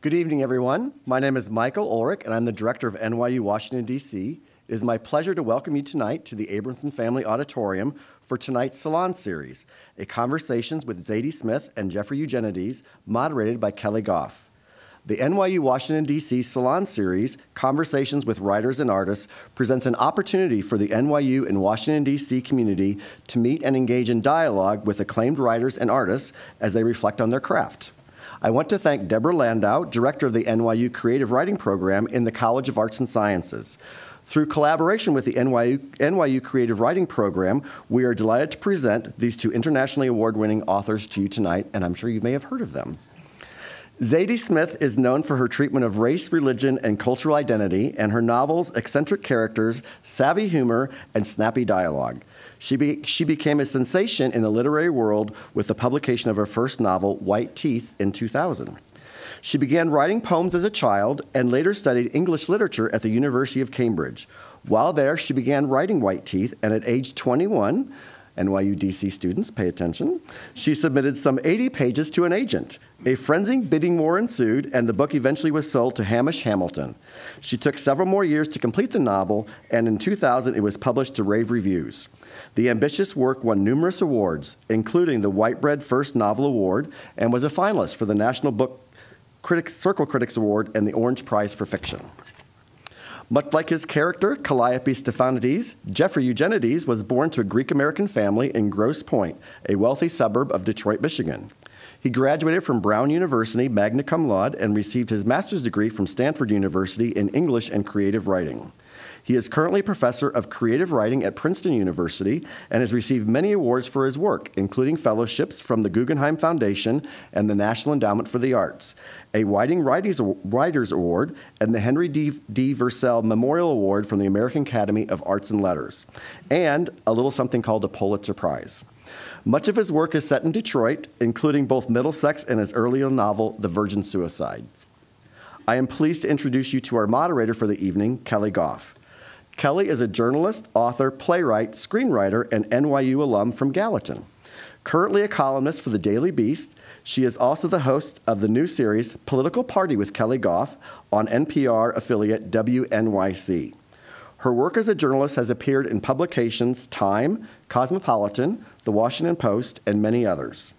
Good evening, everyone. My name is Michael Ulrich, and I'm the director of NYU Washington, D.C. It is my pleasure to welcome you tonight to the Abramson Family Auditorium for tonight's Salon series, a Conversations with Zadie Smith and Jeffery Eugenides, moderated by Kelly Goff. The NYU Washington, D.C. Salon series, Conversations with Writers and Artists, presents an opportunity for the NYU and Washington, D.C. community to meet and engage in dialogue with acclaimed writers and artists as they reflect on their craft. I want to thank Deborah Landau, director of the NYU Creative Writing Program in the College of Arts and Sciences. Through collaboration with the NYU Creative Writing Program, we are delighted to present these two internationally award-winning authors to you tonight, and I'm sure you may have heard of them. Zadie Smith is known for her treatment of race, religion, and cultural identity, and her novels' eccentric characters, savvy humor, and snappy dialogue. She became a sensation in the literary world with the publication of her first novel, White Teeth, in 2000. She began writing poems as a child and later studied English literature at the University of Cambridge. While there, she began writing White Teeth, and at age 21, NYU DC students, pay attention, she submitted some 80 pages to an agent. A frenzied bidding war ensued, and the book eventually was sold to Hamish Hamilton. She took several more years to complete the novel, and in 2000, it was published to rave reviews. The ambitious work won numerous awards, including the Whitebread First Novel Award, and was a finalist for the National Book Circle Critics Award and the Orange Prize for Fiction. Much like his character, Calliope Stephanides, Jeffery Eugenides was born to a Greek-American family in Grosse Pointe, a wealthy suburb of Detroit, Michigan. He graduated from Brown University magna cum laude and received his master's degree from Stanford University in English and creative writing. He is currently professor of creative writing at Princeton University and has received many awards for his work, including fellowships from the Guggenheim Foundation and the National Endowment for the Arts, a Whiting Writers Award, and the Henry D. Vercel Memorial Award from the American Academy of Arts and Letters, and a little something called a Pulitzer Prize. Much of his work is set in Detroit, including both Middlesex and his earlier novel, The Virgin Suicides. I am pleased to introduce you to our moderator for the evening, Kelly Goff. Kelly is a journalist, author, playwright, screenwriter, and NYU alum from Gallatin. Currently a columnist for the Daily Beast, she is also the host of the new series, Political Party with Kelly Goff, on NPR affiliate WNYC. Her work as a journalist has appeared in publications Time, Cosmopolitan, The Washington Post, and many others.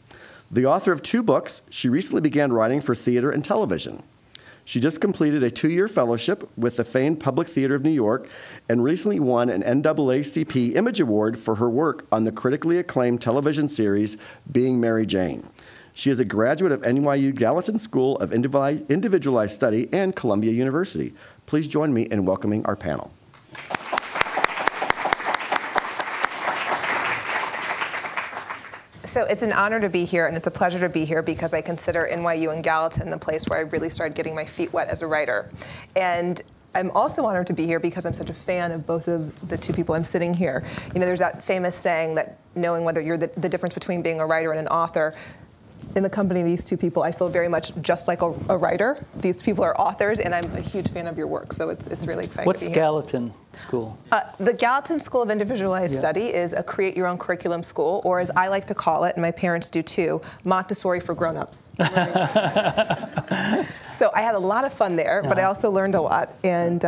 The author of 2 books, she recently began writing for theater and television. She just completed a 2-year fellowship with the famed Public Theater of New York and recently won an NAACP Image Award for her work on the critically acclaimed television series Being Mary Jane. She is a graduate of NYU Gallatin School of Individualized Study and Columbia University. Please join me in welcoming our panel. So it's an honor to be here, and it's a pleasure to be here because I consider NYU and Gallatin the place where I really started getting my feet wet as a writer. And I'm also honored to be here because I'm such a fan of both of the two people I'm sitting here. You know, there's that famous saying that knowing whether you're the difference between being a writer and an author. In the company of these two people, I feel very much just like a writer. These people are authors, and I'm a huge fan of your work, so it's really exciting to be here. What's Gallatin School? The Gallatin School of Individualized Study is a create-your-own-curriculum school, or as I like to call it, and my parents do too, Montessori for grown-ups. So I had a lot of fun there, but I also learned a lot, and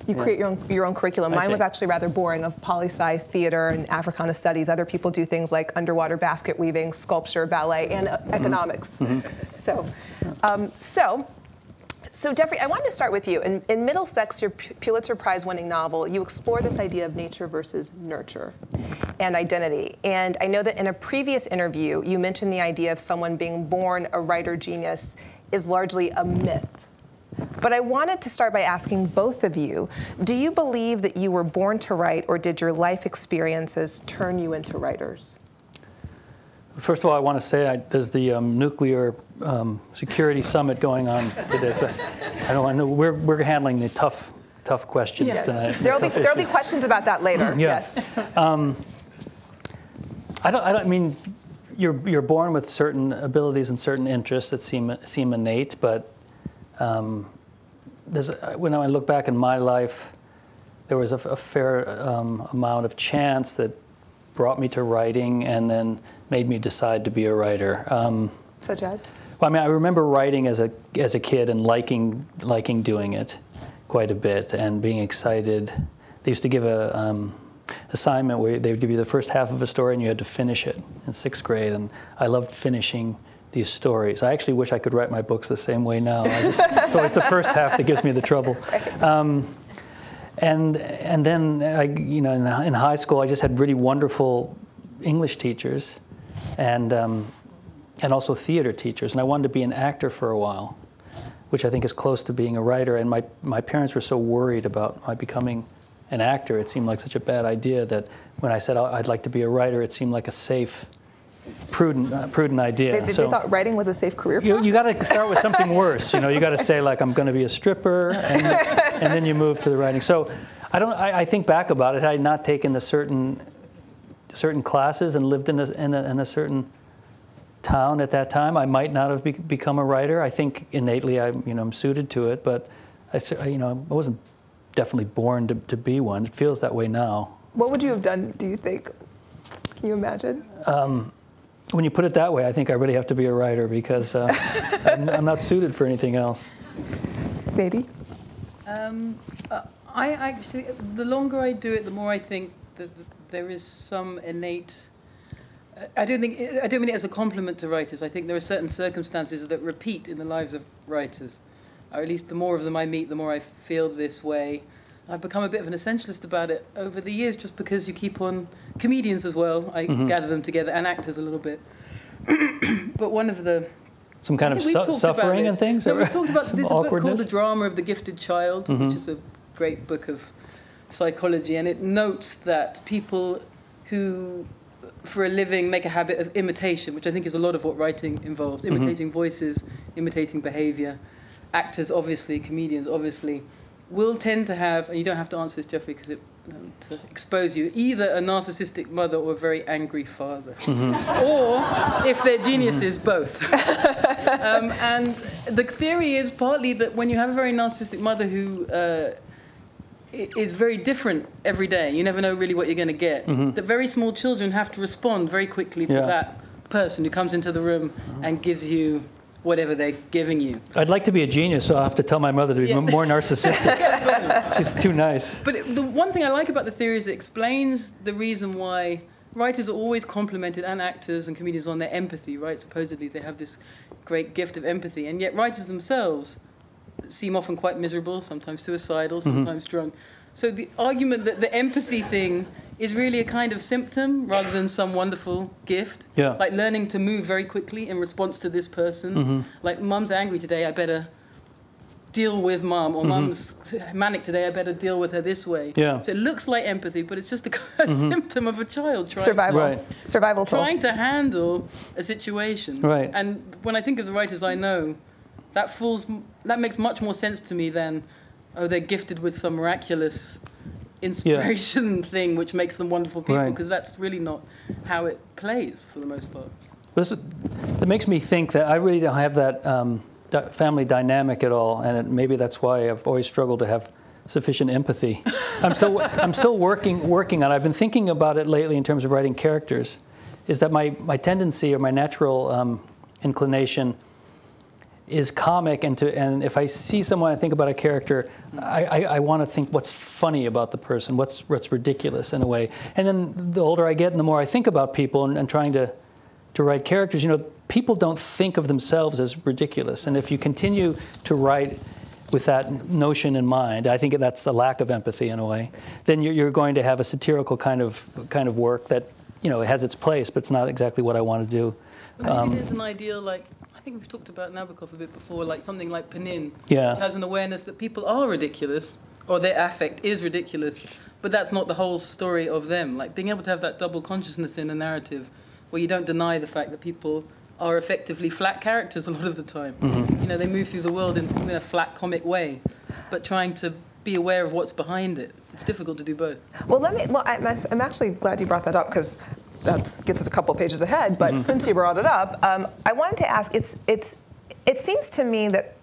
you create your own curriculum. Mine was actually rather boring, of poli-sci theater and Africana studies. Other people do things like underwater basket weaving, sculpture, ballet, and economics. Mm-hmm. So Jeffrey, I wanted to start with you. In Middlesex, your Pulitzer Prize-winning novel, you explore this idea of nature versus nurture and identity. And I know that in a previous interview, you mentioned the idea of someone being born a writer genius is largely a myth. But I wanted to start by asking both of you, do you believe that you were born to write, or did your life experiences turn you into writers? First of all, I want to say there's the nuclear security summit going on today. So I don't know. We're handling the tough questions tonight. There'll be questions about that later. Yes. I mean, you're born with certain abilities and certain interests that seem innate, but when I look back in my life, there was a fair amount of chance that brought me to writing and then made me decide to be a writer. Such as? Well, I mean, I remember writing as a kid and liking doing it quite a bit and being excited. They used to give a assignment where they would give you the first half of a story and you had to finish it in 6th grade, and I loved finishing these stories. I actually wish I could write my books the same way now. It's always the first half that gives me the trouble. And then in high school I just had really wonderful English teachers and also theater teachers, and I wanted to be an actor for a while, which I think is close to being a writer. And my parents were so worried about my becoming an actor. It seemed like such a bad idea that when I said I'd like to be a writer, it seemed like a safe, prudent idea. They thought writing was a safe career. You got to start with something worse. You got to say, like, I'm going to be a stripper, and then you move to the writing. So I think back about it. Had I not taken the certain classes and lived in a certain town at that time, I might not have become a writer. I think innately I'm suited to it, but I wasn't definitely born to be one. It feels that way now. What would you have done, do you think? Can you imagine? When you put it that way, I think I really have to be a writer because I'm not suited for anything else. Zadie? I actually, the longer I do it, the more I think that there is some innate. I don't mean it as a compliment to writers. I think there are certain circumstances that repeat in the lives of writers. Or at least the more of them I meet, the more I feel this way. I've become a bit of an essentialist about it over the years, just because you keep on, comedians as well, I gather them together, and actors a little bit. But one of the... Some kind of suffering and things? No, we talked about, there's a book called The Drama of the Gifted Child, which is a great book of psychology, and it notes that people who, for a living, make a habit of imitation, which I think is a lot of what writing involves, imitating voices, imitating behavior. Actors, obviously, comedians, obviously, will tend to have, and you don't have to answer this, Jeffrey, because it to expose you, either a narcissistic mother or a very angry father. Or, if they're geniuses, both. And the theory is partly that when you have a very narcissistic mother who is very different every day, you never know really what you're going to get, that very small children have to respond very quickly to that person who comes into the room and gives you whatever they're giving you. I'd like to be a genius, so I'll have to tell my mother to be more narcissistic. She's too nice. But the one thing I like about the theory is it explains the reason why writers are always complimented, and actors and comedians, on their empathy, right? Supposedly they have this great gift of empathy, and yet writers themselves seem often quite miserable, sometimes suicidal, sometimes drunk. So the argument that the empathy thing is really a kind of symptom rather than some wonderful gift. Yeah. Like learning to move very quickly in response to this person. Like, mum's angry today, I better deal with mum. Or mum's manic today, I better deal with her this way. Yeah. So it looks like empathy, but it's just a symptom of a child trying Survival tool. Trying to handle a situation. Right. And when I think of the writers I know, that makes much more sense to me than, oh, they're gifted with some miraculous inspiration thing which makes them wonderful people, because that's really not how it plays for the most part. It makes me think that I really don't have that family dynamic at all, and maybe that's why I've always struggled to have sufficient empathy. I'm still working on it. I've been thinking about it lately in terms of writing characters, is that my tendency or my natural inclination is comic, and if I see someone, I think about a character, I want to think what's funny about the person, what's ridiculous in a way. And then the older I get and the more I think about people and trying to write characters, people don't think of themselves as ridiculous. And if you continue to write with that notion in mind, I think that's a lack of empathy in a way, then you're going to have a satirical kind of work that has its place, but it's not exactly what I want to do. I think it is an ideal, like, I think we've talked about Nabokov a bit before, like something like Panin, which has an awareness that people are ridiculous, or their affect is ridiculous, but that's not the whole story of them. Like, being able to have that double consciousness in a narrative where you don't deny the fact that people are effectively flat characters a lot of the time. They move through the world in a flat comic way, but trying to be aware of what's behind it. It's difficult to do both. Well, I'm actually glad you brought that up, because that gets us a couple pages ahead, but since you brought it up, I wanted to ask, it seems to me that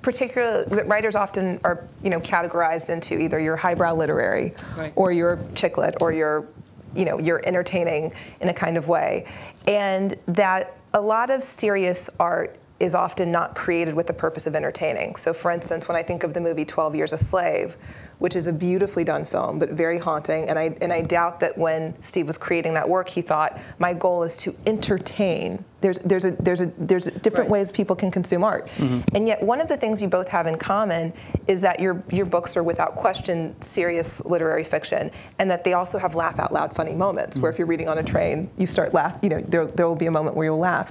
particularly that writers often are categorized into either your highbrow literary or your chick lit or your you're entertaining in a kind of way, and that a lot of serious art is often not created with the purpose of entertaining. So for instance, when I think of the movie 12 Years a Slave, which is a beautifully done film, but very haunting, and I doubt that when Steve was creating that work, he thought, my goal is to entertain. There's different ways people can consume art. And yet one of the things you both have in common is that your books are without question serious literary fiction, and that they also have laugh out loud funny moments, where if you're reading on a train, you start laughing, there will be a moment where you'll laugh.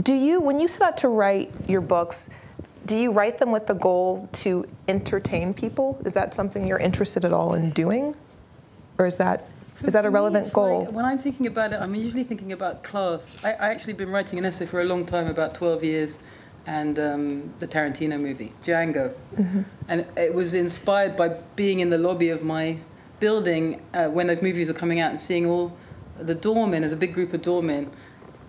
When you set out to write your books, do you write them with the goal to entertain people? Is that something you're interested at all in doing? Or is that a relevant goal? When I'm thinking about it, I'm usually thinking about class. I actually been writing an essay for a long time, about 12 years, and the Tarantino movie, Django. And it was inspired by being in the lobby of my building when those movies were coming out and seeing all the doormen, as a big group of doormen,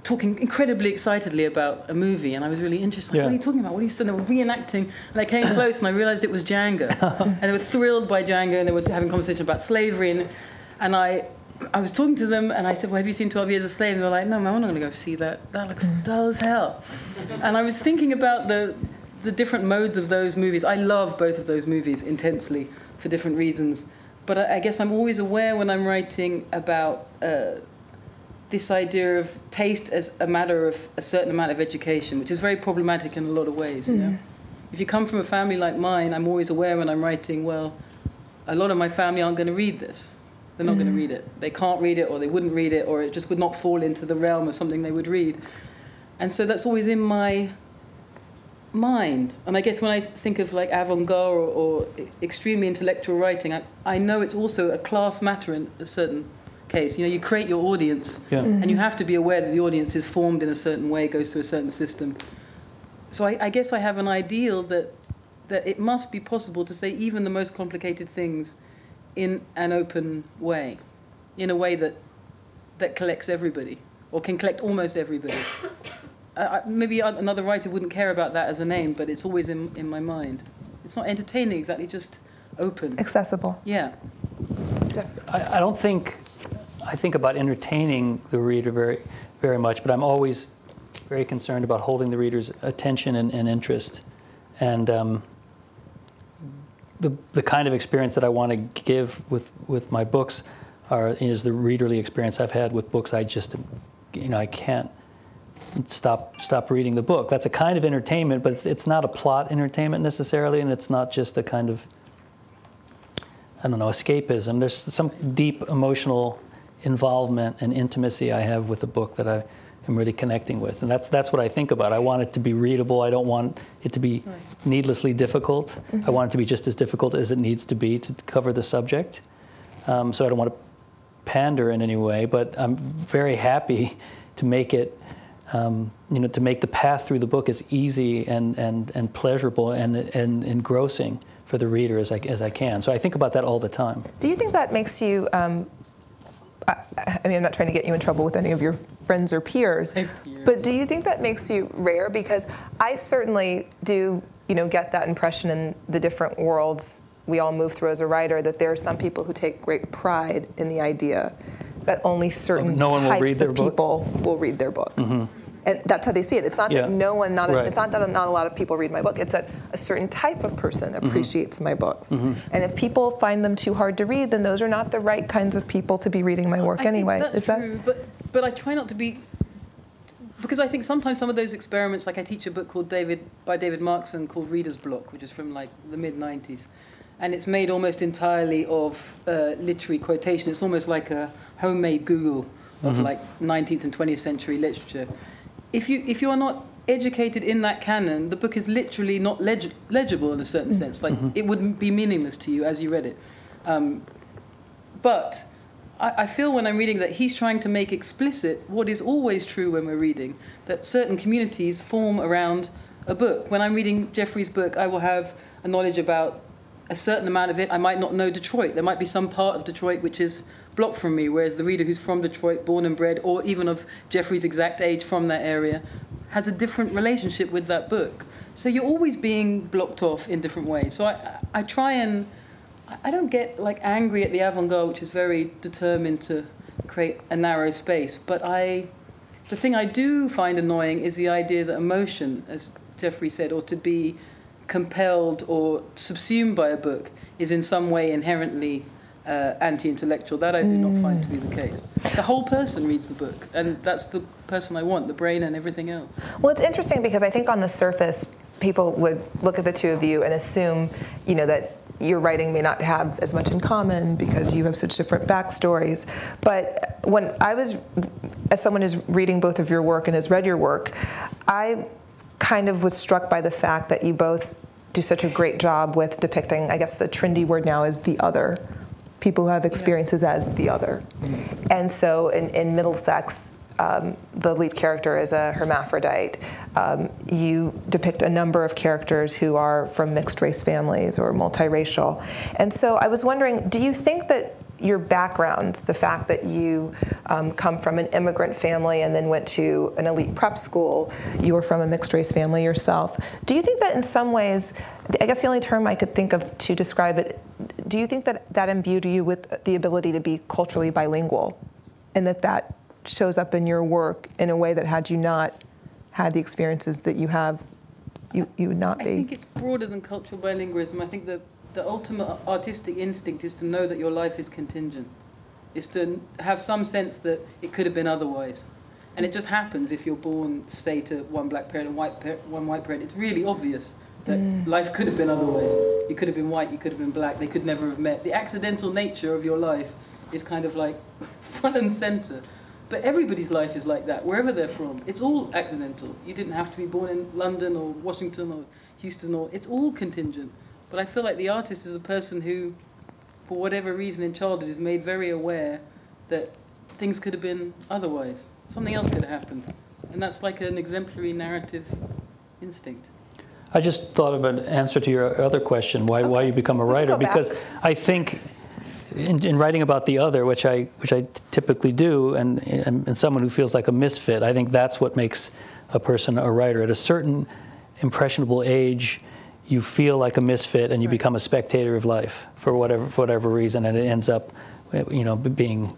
talking incredibly excitedly about a movie, and I was really interested. Like, what are you talking about? What are you saying? They were reenacting, and I came close and I realized it was Django. And they were thrilled by Django, and they were having a conversation about slavery, and I was talking to them, and I said, well, have you seen 12 Years a Slave? And they were like, no, I'm not going to go see that. That looks dull as hell. And I was thinking about the different modes of those movies. I love both of those movies intensely for different reasons, but I guess I'm always aware when I'm writing about this idea of taste as a matter of a certain amount of education, which is very problematic in a lot of ways. You know? If you come from a family like mine, I'm always aware when I'm writing, well, a lot of my family aren't going to read this. They're not going to read it. They can't read it, or they wouldn't read it, or it just would not fall into the realm of something they would read. And so that's always in my mind. And I guess when I think of like avant-garde or extremely intellectual writing, I know it's also a class matter in a certain case. You create your audience, and you have to be aware that the audience is formed in a certain way, goes through a certain system. So I guess I have an ideal that it must be possible to say even the most complicated things in an open way, in a way that collects everybody, or can collect almost everybody. Maybe another writer wouldn't care about that as a name, but it's always in my mind. It's not entertaining exactly, just open. Accessible. Yeah. I think about entertaining the reader very, very much, but I'm always very concerned about holding the reader's attention and interest. And the kind of experience that I want to give with my books is the readerly experience I've had with books. I can't stop reading the book. That's a kind of entertainment, but it's not a plot entertainment necessarily, and it's not just a kind of, escapism. There's some deep emotional involvement and intimacy I have with a book that I am really connecting with, and that's what I think about. I want it to be readable. I don't want it to be needlessly difficult. I want it to be just as difficult as it needs to be to cover the subject. So I don't want to pander in any way, but I'm very happy to make it, to make the path through the book as easy and pleasurable and engrossing for the reader as I can. So I think about that all the time. Do you think that makes you? I'm not trying to get you in trouble with any of your friends or peers, but do you think that makes you rare? Because I certainly do, get that impression in the different worlds we all move through as a writer, that there are some people who take great pride in the idea that only certain types of people will read their book. And that's how they see it. It's not that it's not that not a lot of people read my book. It's that a certain type of person appreciates my books. And if people find them too hard to read, then those are not the right kinds of people to be reading my work anyway. That's true, but I try not to be, because I think sometimes some of those experiments, like I teach a book by David Markson called Reader's Block, which is from like the mid-90s. And it's made almost entirely of literary quotation. It's almost like a homemade Google of like 19th and 20th century literature. If you are not educated in that canon, the book is literally not legible in a certain sense. Like it wouldn't be meaningless to you as you read it. But I feel when I'm reading that he's trying to make explicit what is always true when we're reading, that certain communities form around a book. When I'm reading Jeffery's book, I will have a knowledge about a certain amount of it. I might not know Detroit. There might be some part of Detroit which is blocked from me, whereas the reader who's from Detroit, born and bred, or even of Jeffrey's exact age from that area, has a different relationship with that book. So you're always being blocked off in different ways. So I try and, I don't get like angry at the avant-garde, which is very determined to create a narrow space, but I The thing I do find annoying is the idea that emotion, as Jeffery said, or to be compelled or subsumed by a book is in some way inherently anti-intellectual. That I do not find to be the case. The whole person reads the book, and that's the person I want, the brain and everything else. Well, it's interesting because I think on the surface, people would look at the two of you and assume, you know, that your writing may not have as much in common because you have such different backstories. But when I was, as someone who's reading both of your work and has read your work, I kind of was struck by the fact that you both do such a great job with depicting, I guess the trendy word now is the other, people who have experiences as the other. And so in Middlesex, the lead character is a hermaphrodite. You depict a number of characters who are from mixed race families or multiracial. And so I was wondering, do you think that your background, the fact that you come from an immigrant family and then went to an elite prep school, you were from a mixed race family yourself, do you think that in some ways, I guess the only term I could think of to describe it, do you think that that imbued you with the ability to be culturally bilingual, and that shows up in your work in a way that had you not had the experiences that you have, you would not be? I think it's broader than cultural bilingualism. I think that the ultimate artistic instinct is to know that your life is contingent, is to have some sense that it could have been otherwise. And it just happens if you're born, say, to one black parent and one white parent. It's really obvious that life could have been otherwise. You could have been white, you could have been black, they could never have met. The accidental nature of your life is kind of like front and center. But everybody's life is like that, wherever they're from. It's all accidental. You didn't have to be born in London or Washington or Houston, or it's all contingent. But I feel like the artist is a person who, for whatever reason in childhood, is made very aware that things could have been otherwise. Something else could have happened. And that's like an exemplary narrative instinct. I just thought of an answer to your other question, why you become a writer. Because I think in writing about the other, which I typically do, and someone who feels like a misfit, I think that's what makes a person a writer. At a certain impressionable age, you feel like a misfit, and you become a spectator of life for whatever reason, and it ends up, you know, being,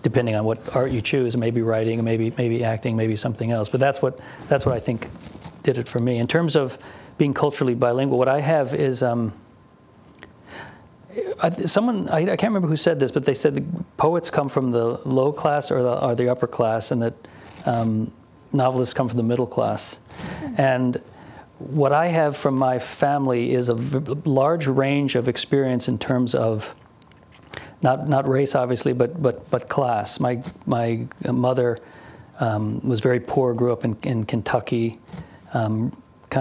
depending on what art you choose, maybe writing, maybe acting, maybe something else. But that's what I think did it for me. In terms of being culturally bilingual, what I have is someone, I can't remember who said this, but they said the poets come from the low class or the upper class, and that novelists come from the middle class. And what I have from my family is a large range of experience in terms of not race, obviously, but class. My mother was very poor, grew up in Kentucky, kind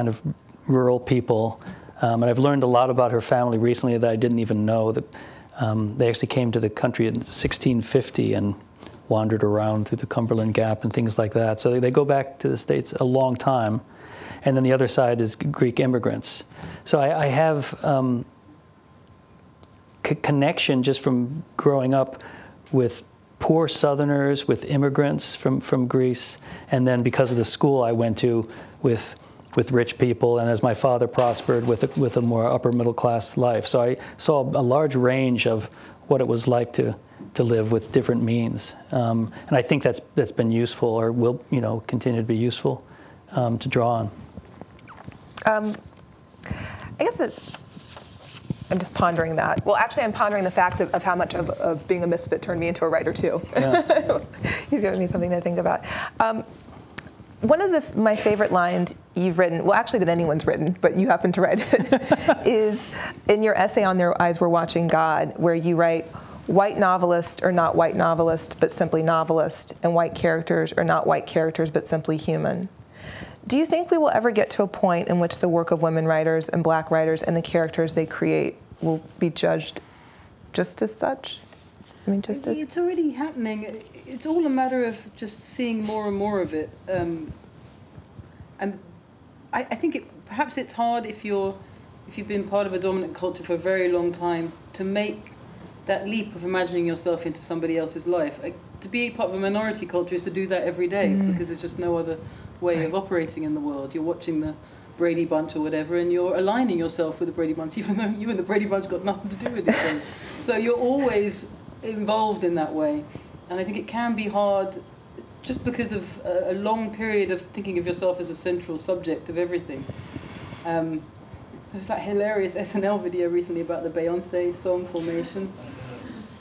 of rural people. And I've learned a lot about her family recently that I didn't even know. That they actually came to the country in 1650 and wandered around through the Cumberland Gap and things like that. So they go back to the States a long time. And then the other side is Greek immigrants. So I have connection just from growing up with poor Southerners, with immigrants from Greece, and then because of the school I went to with rich people, and as my father prospered with a more upper middle class life. So I saw a large range of what it was like to live with different means, and I think that's been useful, or will continue to be useful to draw on. I guess I'm just pondering that. Well, actually, I'm pondering the fact of how much of being a misfit turned me into a writer, too. Yeah. You've given me something to think about. One of my favorite lines you've written, well, actually that anyone's written, but you happen to write it, is in your essay on Their Eyes Were Watching God, where you write, white novelists are not white novelists, but simply novelist, and white characters are not white characters, but simply human. Do you think we will ever get to a point in which the work of women writers and black writers and the characters they create will be judged just as such? I mean, it's already happening. It's all a matter of just seeing more and more of it. And I think perhaps it's hard if you've been part of a dominant culture for a very long time to make that leap of imagining yourself into somebody else's life. To be part of a minority culture is to do that every day, because there's just no other way of operating in the world. You're watching the Brady Bunch or whatever, and you're aligning yourself with the Brady Bunch, even though you and the Brady Bunch got nothing to do with each other. So you're always involved in that way. And I think it can be hard just because of a long period of thinking of yourself as a central subject of everything. There was that hilarious SNL video recently about the Beyonce song Formation,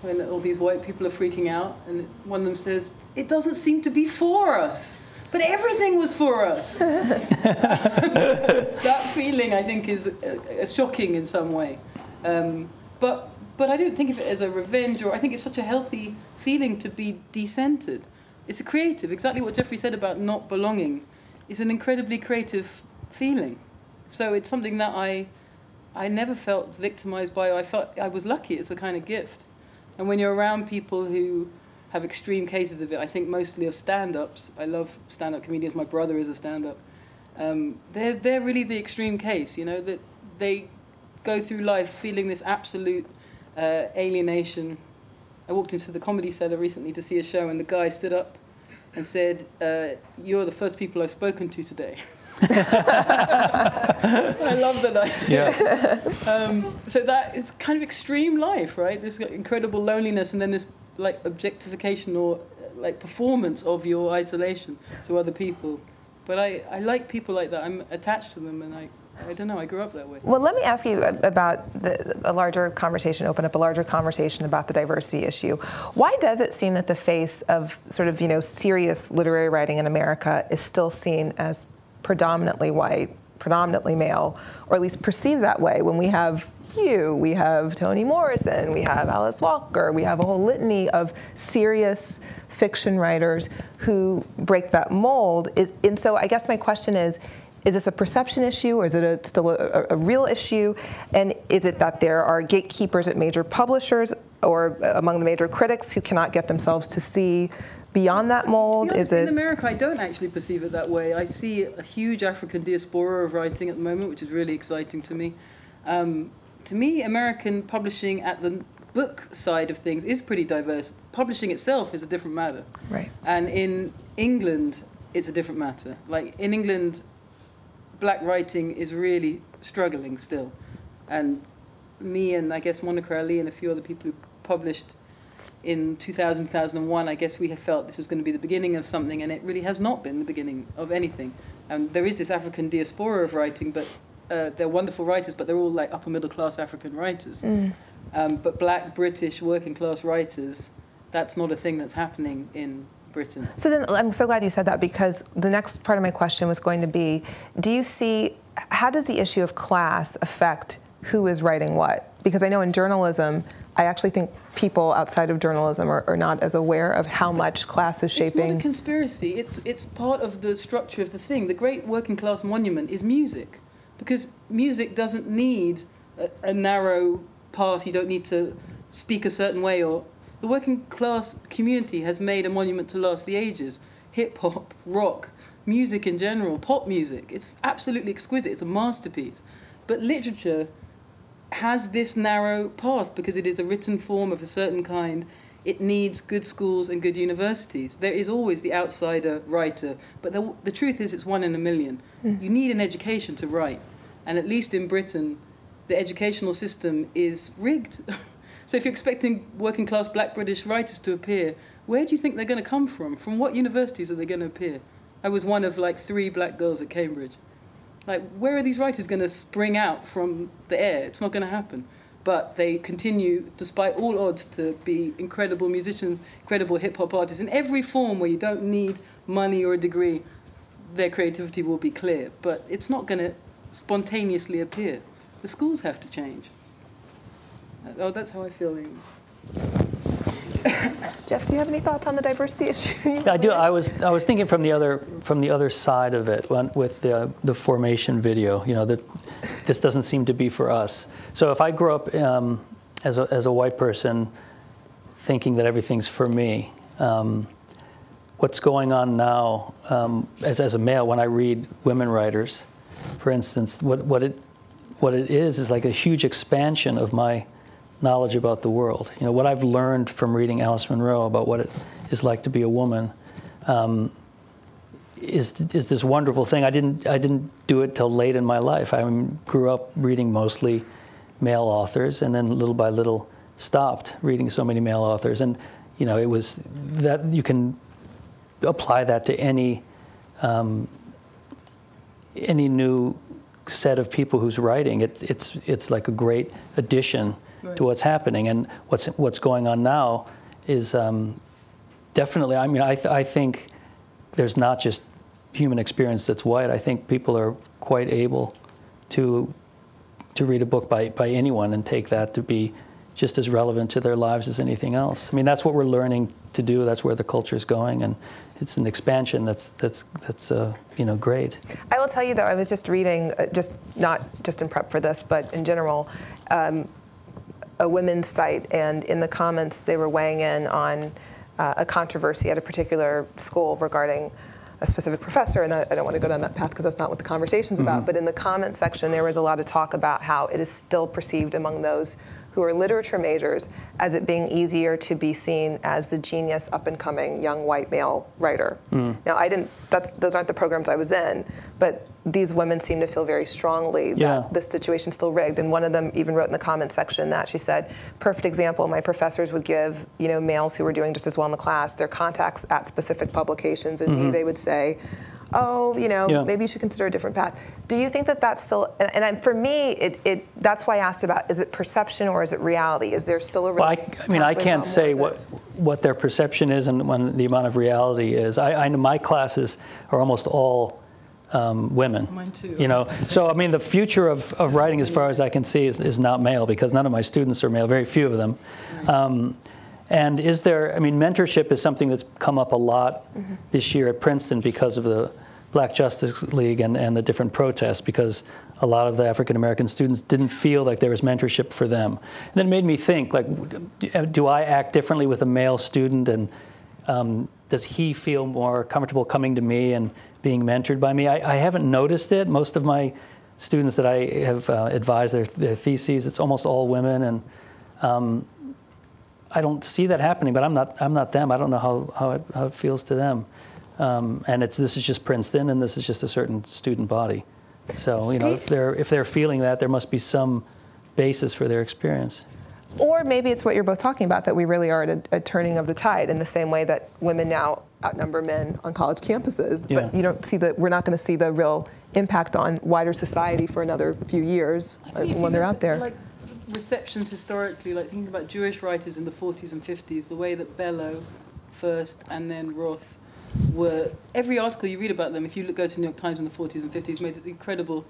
when all these white people are freaking out, and one of them says, "It doesn't seem to be for us, but everything was for us." That feeling, I think, is shocking in some way. But I don't think of it as a revenge, or I think it's such a healthy feeling to be decentered. It's a creative, exactly what Jeffrey said about not belonging. It's an incredibly creative feeling. So it's something that I never felt victimized by. I felt I was lucky. It's a kind of gift. And when you're around people who have extreme cases of it, I think mostly of stand-ups. I love stand-up comedians. My brother is a stand-up. They're really the extreme case, you know, that they go through life feeling this absolute alienation. I walked into the Comedy Cellar recently to see a show, and the guy stood up and said, "You're the first people I've spoken to today." I love that idea. Yeah. So that is kind of extreme life, right? This incredible loneliness, and then this like objectification or like performance of your isolation to other people. But I like people like that. I'm attached to them, and I don't know, I grew up that way. Well, let me ask you about open up a larger conversation about the diversity issue. Why does it seem that the face of sort of, serious literary writing in America is still seen as predominantly white, predominantly male, or at least perceived that way, when we have we have Toni Morrison, we have Alice Walker, we have a whole litany of serious fiction writers who break that mold? And so I guess my question is this a perception issue, or is it still a real issue? And is it that there are gatekeepers at major publishers or among the major critics who cannot get themselves to see beyond that mold? To be honest, in America, I don't actually perceive it that way. I see a huge African diaspora of writing at the moment, which is really exciting to me. To me, American publishing at the book side of things is pretty diverse. Publishing itself is a different matter. Right. And in England, it's a different matter. Like, in England, black writing is really struggling still. And me and, I guess, Monica Ali and a few other people who published in 2000, 2001, I guess we have felt this was going to be the beginning of something, and it really has not been the beginning of anything. There is this African diaspora of writing, but they're wonderful writers, but they're all like upper middle class African writers. But black, British, working class writers, that's not a thing that's happening in Britain. So then, I'm so glad you said that, because the next part of my question was going to be, how does the issue of class affect who is writing what? Because I know in journalism, I actually think people outside of journalism are not as aware of how much class is shaping. It's not a conspiracy. It's part of the structure of the thing. The great working class monument is music, because music doesn't need a narrow path. You don't need to speak a certain way. Or the working class community has made a monument to last the ages. Hip hop, rock, music in general, pop music. It's absolutely exquisite. It's a masterpiece. But literature has this narrow path because it is a written form of a certain kind. It needs good schools and good universities. There is always the outsider writer, but the truth is it's 1 in a million. You need an education to write, and at least in Britain, the educational system is rigged. So if you're expecting working class black British writers to appear, where do you think they're going to come from? From what universities are they going to appear? I was one of like 3 black girls at Cambridge. Like, where are these writers going to spring out from the air? It's not going to happen. But they continue, despite all odds, to be incredible musicians, incredible hip-hop artists. In every form where you don't need money or a degree, their creativity will be clear. But it's not going to spontaneously appear. The schools have to change. Oh, that's how I feel. Jeff, do you have any thoughts on the diversity issue? I do. I was thinking from the other side of it with the formation video. That this doesn't seem to be for us. So if I grew up as a white person, thinking that everything's for me, what's going on now as a male when I read women writers, for instance, what it is like a huge expansion of my knowledge about the world. What I've learned from reading Alice Munro about what it is like to be a woman is this wonderful thing. I didn't do it till late in my life. I grew up reading mostly male authors, and then little by little stopped reading so many male authors. And it was that you can apply that to any new set of people who's writing. It's like a great addition to what's happening, and what's going on now is definitely. I mean, I think there's not just human experience that's white. I think people are quite able to read a book by anyone and take that to be just as relevant to their lives as anything else. I mean, that's what we're learning to do. That's where the culture is going, and it's an expansion that's great. I will tell you though, I was just reading, not just in prep for this, but in general, a women's site, and in the comments they were weighing in on a controversy at a particular school regarding a specific professor, and I don't want to go down that path because that's not what the conversation's about, but in the comment section there was a lot of talk about how it is still perceived among those who are literature majors as it being easier to be seen as the genius, up-and-coming young white male writer. Now, those aren't the programs I was in, but these women seem to feel very strongly that this situation's still rigged. And one of them even wrote in the comment section that she said, perfect example, my professors would give, males who were doing just as well in the class, their contacts at specific publications, and me, they would say, oh, maybe you should consider a different path. Do you think that that's still, for me, that's why I asked about, is it perception or is it reality? Is there still a Well, I can't say what their perception is and when the amount of reality is. I know my classes are almost all women. Mine too. So I mean, the future of writing, as far as I can see, is not male, because none of my students are male, very few of them. And mentorship is something that's come up a lot this year at Princeton because of the Black Justice League and the different protests, because a lot of the African American students didn't feel like there was mentorship for them. And then it made me think, like, do I act differently with a male student, and does he feel more comfortable coming to me and being mentored by me? I haven't noticed it. Most of my students that I have advised their theses, it's almost all women, and I don't see that happening. But I'm not them. I don't know how it feels to them. And this is just Princeton, and this is just a certain student body. So if they're feeling that, there must be some basis for their experience. Or maybe it's what you're both talking about, that we really are at a turning of the tide, in the same way that women now outnumber men on college campuses. But we're not going to see the real impact on wider society for another few years when they're out there. Like receptions historically, like thinking about Jewish writers in the 40s and 50s, the way that Bellow first and then Roth were, every article you read about them, if you go to New York Times in the 40s and 50s, made it incredible.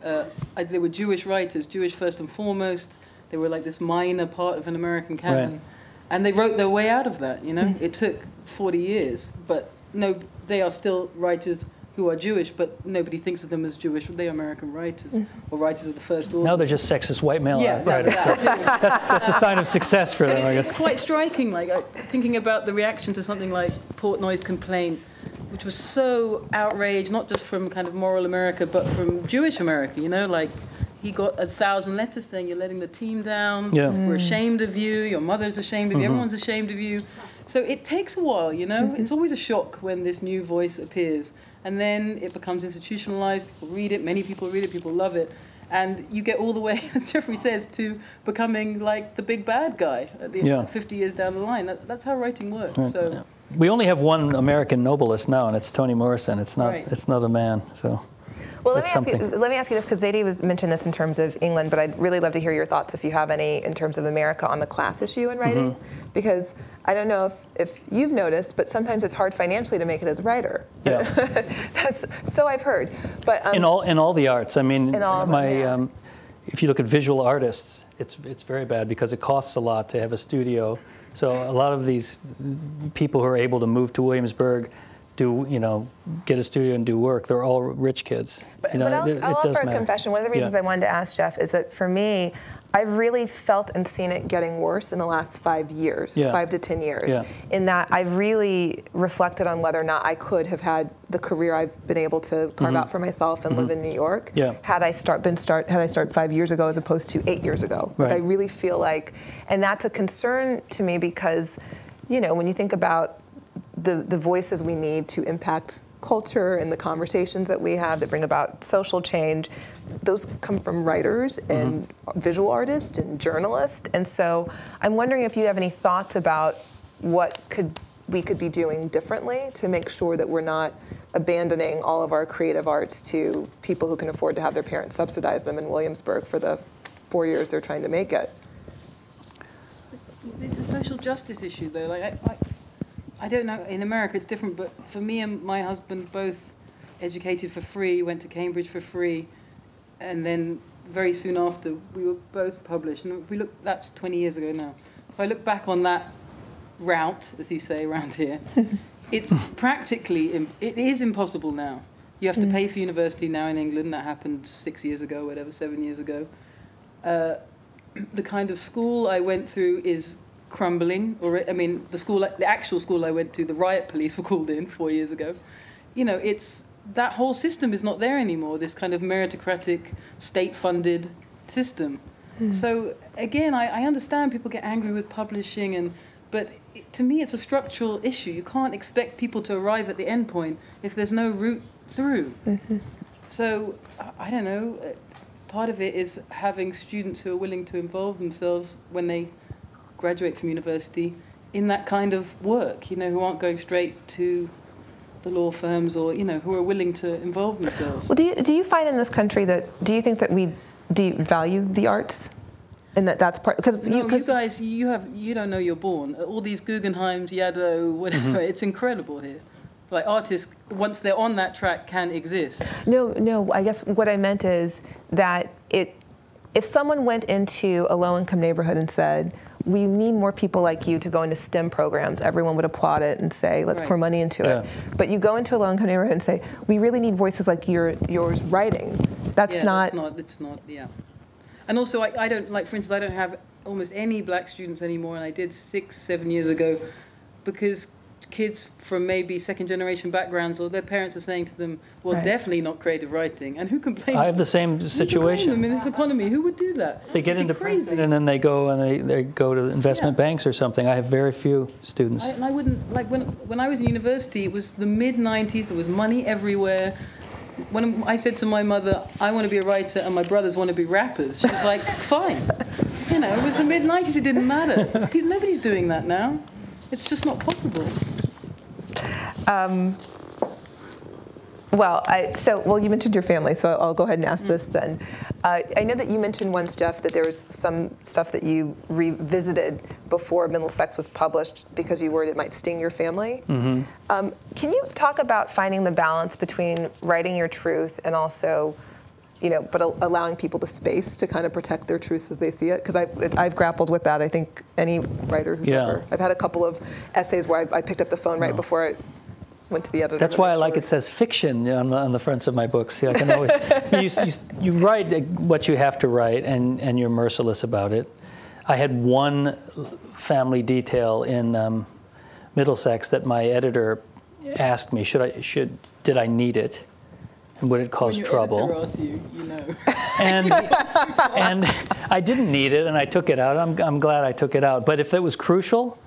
They were Jewish writers, Jewish first and foremost. They were like this minor part of an American canon. Right. And they wrote their way out of that, It took 40 years, but no, they are still writers who are Jewish, but nobody thinks of them as Jewish. They are American writers, or writers of the first order. No, they're just sexist white male writers. So that's a sign of success for them, I guess. It's quite striking, thinking about the reaction to something like Portnoy's complaint, which was so outraged, not just from kind of moral America, but from Jewish America, he got 1,000 letters saying, you're letting the team down, we're ashamed of you, your mother's ashamed of you, everyone's ashamed of you. So it takes a while, It's always a shock when this new voice appears. And then it becomes institutionalized, people read it, many people read it, people love it. And you get all the way, as Jeffrey says, to becoming like the big bad guy at the 50 years down the line. That's how writing works. Right. So we only have one American Nobelist now, and it's Toni Morrison. It's not a man, so. Well, let me ask you this, because Zadie mentioned this in terms of England, but I'd really love to hear your thoughts, if you have any, in terms of America on the class issue in writing. Because I don't know if you've noticed, but sometimes it's hard financially to make it as a writer. Yeah. So I've heard. But in all the arts, I mean, if you look at visual artists, it's very bad because it costs a lot to have a studio. So a lot of these people who are able to move to Williamsburg, get a studio and do work, they're all rich kids. But I'll offer a confession. One of the reasons I wanted to ask Jeff is that for me, I've really felt and seen it getting worse in the last 5 years, 5 to 10 years, in that I've really reflected on whether or not I could have had the career I've been able to carve out for myself and live in New York had I started 5 years ago as opposed to 8 years ago. Right. Like, I really feel like, and that's a concern to me because, when you think about the voices we need to impact culture and the conversations that we have that bring about social change, those come from writers and visual artists and journalists. And so I'm wondering if you have any thoughts about what could we could be doing differently to make sure that we're not abandoning all of our creative arts to people who can afford to have their parents subsidize them in Williamsburg for the 4 years they're trying to make it. It's a social justice issue, though. Like, I don't know, in America it's different, but for me and my husband, both educated for free, went to Cambridge for free, and then very soon after we were both published. And if we look, that's 20 years ago now. If I look back on that route, as you say around here, it's practically, it is impossible now. You have to pay for university now in England. That happened 6 years ago, whatever, 7 years ago. The kind of school I went through is crumbling. Or I mean, the actual school I went to, the riot police were called in 4 years ago. You know, that whole system is not there anymore. This kind of meritocratic, state-funded system. So again, I understand people get angry with publishing, but to me, it's a structural issue. You can't expect people to arrive at the end point if there's no route through. So I don't know. Part of it is having students who are willing to involve themselves when they graduate from university in that kind of work, you know, who aren't going straight to the law firms or, you know, who are willing to involve themselves. Well, do you find in this country do you think that we devalue the arts? And that's part, because you guys, you don't know you're born. All these Guggenheims, Yaddo, whatever, it's incredible here. Like artists, once they're on that track, can exist. No, I guess what I meant is that if someone went into a low-income neighborhood and said, we need more people like you to go into STEM programs, everyone would applaud it and say, let's pour money into it. But you go into a low-income neighborhood and say, we really need voices like yours writing. It's not, yeah. And also, I don't, like, for instance, I don't have almost any black students anymore, and I did 6-7 years ago, because kids from maybe second-generation backgrounds or their parents are saying to them, well, definitely not creative writing. And who can blame them? I have the same situation. Who can blame them in this economy? Who would do that? They get into Princeton and then they go to investment banks or something. I have very few students. I wouldn't, like, when I was in university, it was the mid-90s, there was money everywhere. When I said to my mother, I want to be a writer and my brothers want to be rappers, she was like, fine. You know, it was the mid-90s, it didn't matter. Nobody's doing that now. It's just not possible. Well, you mentioned your family, so I'll go ahead and ask this then. I know that you mentioned once, Jeff, that there was some stuff that you revisited before Middlesex was published because you worried it might sting your family. Can you talk about finding the balance between writing your truth and also, you know, but allowing people the space to kind of protect their truths as they see it? Because I've grappled with that. I think any writer who's ever. I've had a couple of essays where I picked up the phone right before I went to the editor. That's why I like it says fiction on the fronts of my books. I can always you write what you have to write, and you're merciless about it. I had one family detail in Middlesex that my editor asked me, did I need it, and would it cause trouble? When your editor asks you, you know. And I didn't need it, and I took it out. I'm glad I took it out. But if it was crucial,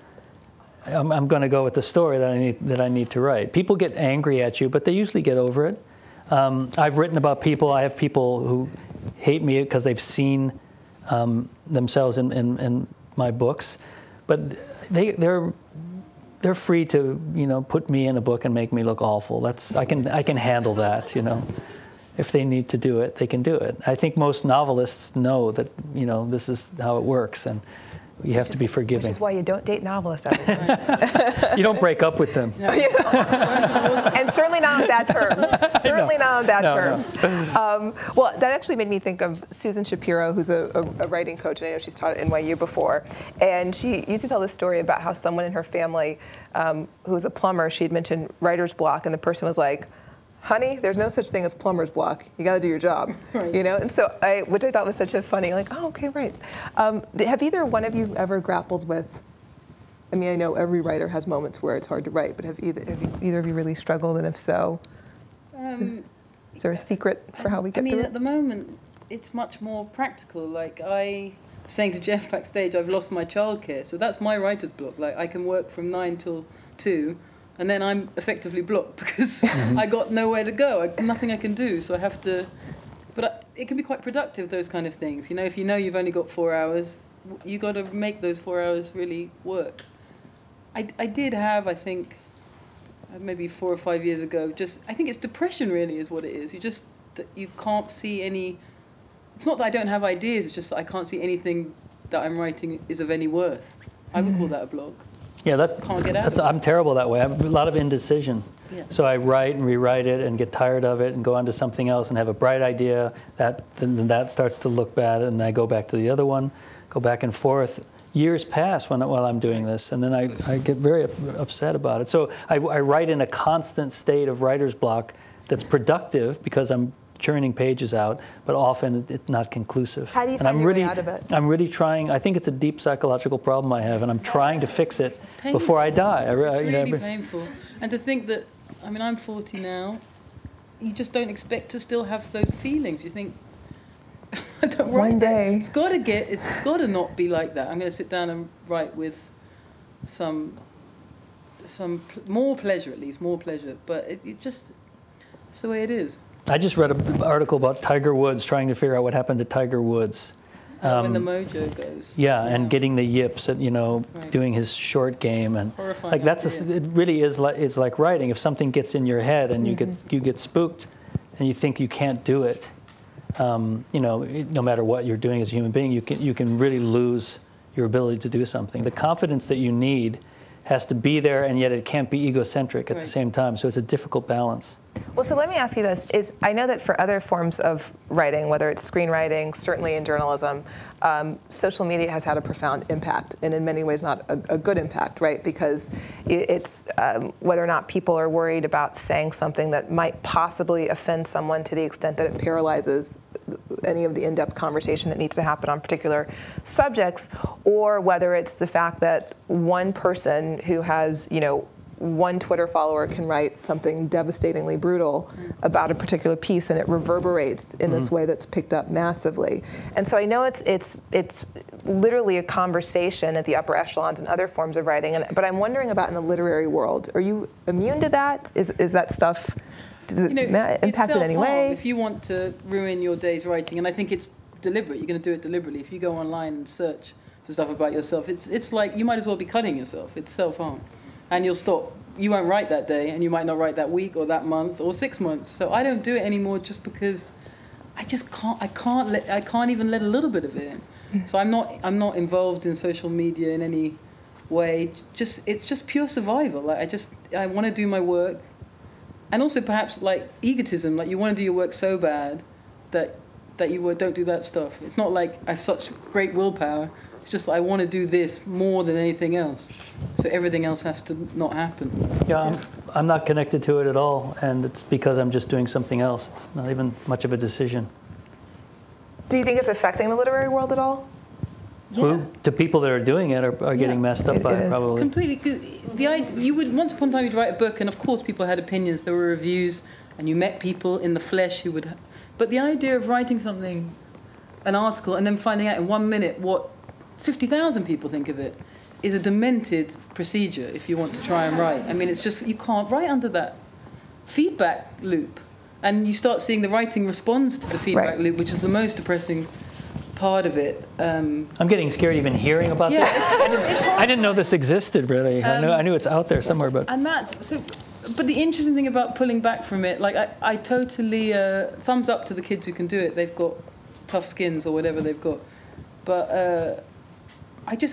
I'm going to go with the story that I need to write. People get angry at you, but they usually get over it. I've written about people. I have people who hate me because they've seen themselves in my books, but they're free to, you know, put me in a book and make me look awful. I can handle that, you know. If they need to do it, they can do it. I think most novelists know that, you know, this is how it works, and you have to be forgiving. Which is why you don't date novelists, everyone. You don't break up with them. No. And certainly not on bad terms. Certainly not on bad terms. Well, that actually made me think of Susan Shapiro, who's a writing coach, and I know she's taught at NYU before. And she used to tell this story about how someone in her family who was a plumber, she had mentioned writer's block, and the person was like, honey, there's no such thing as plumber's block. You got to do your job, you know. And so, which I thought was such a funny, like, oh, okay, right. Have either one of you ever grappled with? I mean, I know every writer has moments where it's hard to write, but have either of you really struggled? And if so, is there a secret for how we get through it? I mean, at the moment, it's much more practical. Like I was saying to Jeff backstage, I've lost my childcare, so that's my writer's block. Like I can work from 9 till 2. And then I'm effectively blocked because I got nowhere to go. Nothing I can do, so I have to. But it can be quite productive, those kind of things. You know, if you know you've only got 4 hours, you got to make those 4 hours really work. I did have, I think, maybe 4 or 5 years ago, I think it's depression really is what it is. You can't see any, it's not that I don't have ideas, it's just that I can't see anything that I'm writing is of any worth. I would call that a blog. Yeah, Can't get out of it. I'm terrible that way. I have a lot of indecision. Yeah. So I write and rewrite it and get tired of it and go on to something else and have a bright idea, then that starts to look bad, and I go back to the other one, go back and forth. Years pass while I'm doing this, and then I get very upset about it. So I write in a constant state of writer's block that's productive because I'm churning pages out, but often it's not conclusive. How do you find your way out of it? I'm really trying. I think it's a deep psychological problem I have, and I'm trying to fix it before I die. It's really painful. And to think that, I mean, I'm 40 now, you just don't expect to still have those feelings. You think, I don't write one day. It's got to not be like that. I'm going to sit down and write with some more pleasure, at least, more pleasure. But it just, it's the way it is. I just read an article about Tiger Woods, trying to figure out what happened to Tiger Woods. When the mojo goes. Yeah, and getting the yips, at, doing his short game, and horrifying it really is like writing. If something gets in your head and you get spooked, and you think you can't do it, no matter what you're doing as a human being, you can really lose your ability to do something. The confidence that you need has to be there, and yet it can't be egocentric at the same time. So it's a difficult balance. Well, so let me ask you this. I know that for other forms of writing, whether it's screenwriting, certainly in journalism, social media has had a profound impact, and in many ways not a good impact, right? Because it's whether or not people are worried about saying something that might possibly offend someone to the extent that it paralyzes any of the in-depth conversation that needs to happen on particular subjects, or whether it's the fact that one person who has, one Twitter follower can write something devastatingly brutal about a particular piece, and it reverberates in this way that's picked up massively. And so I know it's literally a conversation at the upper echelons and other forms of writing, but I'm wondering about in the literary world. Are you immune to that? Is that stuff, does it impact it in any way? If you want to ruin your day's writing, and I think it's deliberate, you're going to do it deliberately. If you go online and search for stuff about yourself, it's like you might as well be cutting yourself. It's self-harm. And you'll stop. You won't write that day, and you might not write that week or that month or 6 months. So I don't do it anymore just because I just can't. I can't even let a little bit of it in. So I'm not involved in social media in any way. It's just pure survival. Like I want to do my work, and also perhaps like egotism. Like you want to do your work so bad that you don't do that stuff. It's not like I have such great willpower. It's just that I want to do this more than anything else. So everything else has to not happen. Yeah, I'm not connected to it at all, and it's because I'm just doing something else. It's not even much of a decision. Do you think it's affecting the literary world at all? Yeah. The people that are doing it are getting messed up by it, probably. Completely. You would once upon a time you'd write a book, and of course people had opinions. There were reviews, and you met people in the flesh who would. But the idea of writing something, an article, and then finding out in 1 minute what 50,000 people think of it, is a demented procedure if you want to try and write. I mean, it's just, you can't write under that feedback loop. And you start seeing the writing responds to the feedback loop, which is the most depressing part of it. I'm getting scared even hearing about this. I didn't know this existed, really. I knew it's out there somewhere, but... But the interesting thing about pulling back from it, like I totally, thumbs up to the kids who can do it. They've got tough skins or whatever they've got. But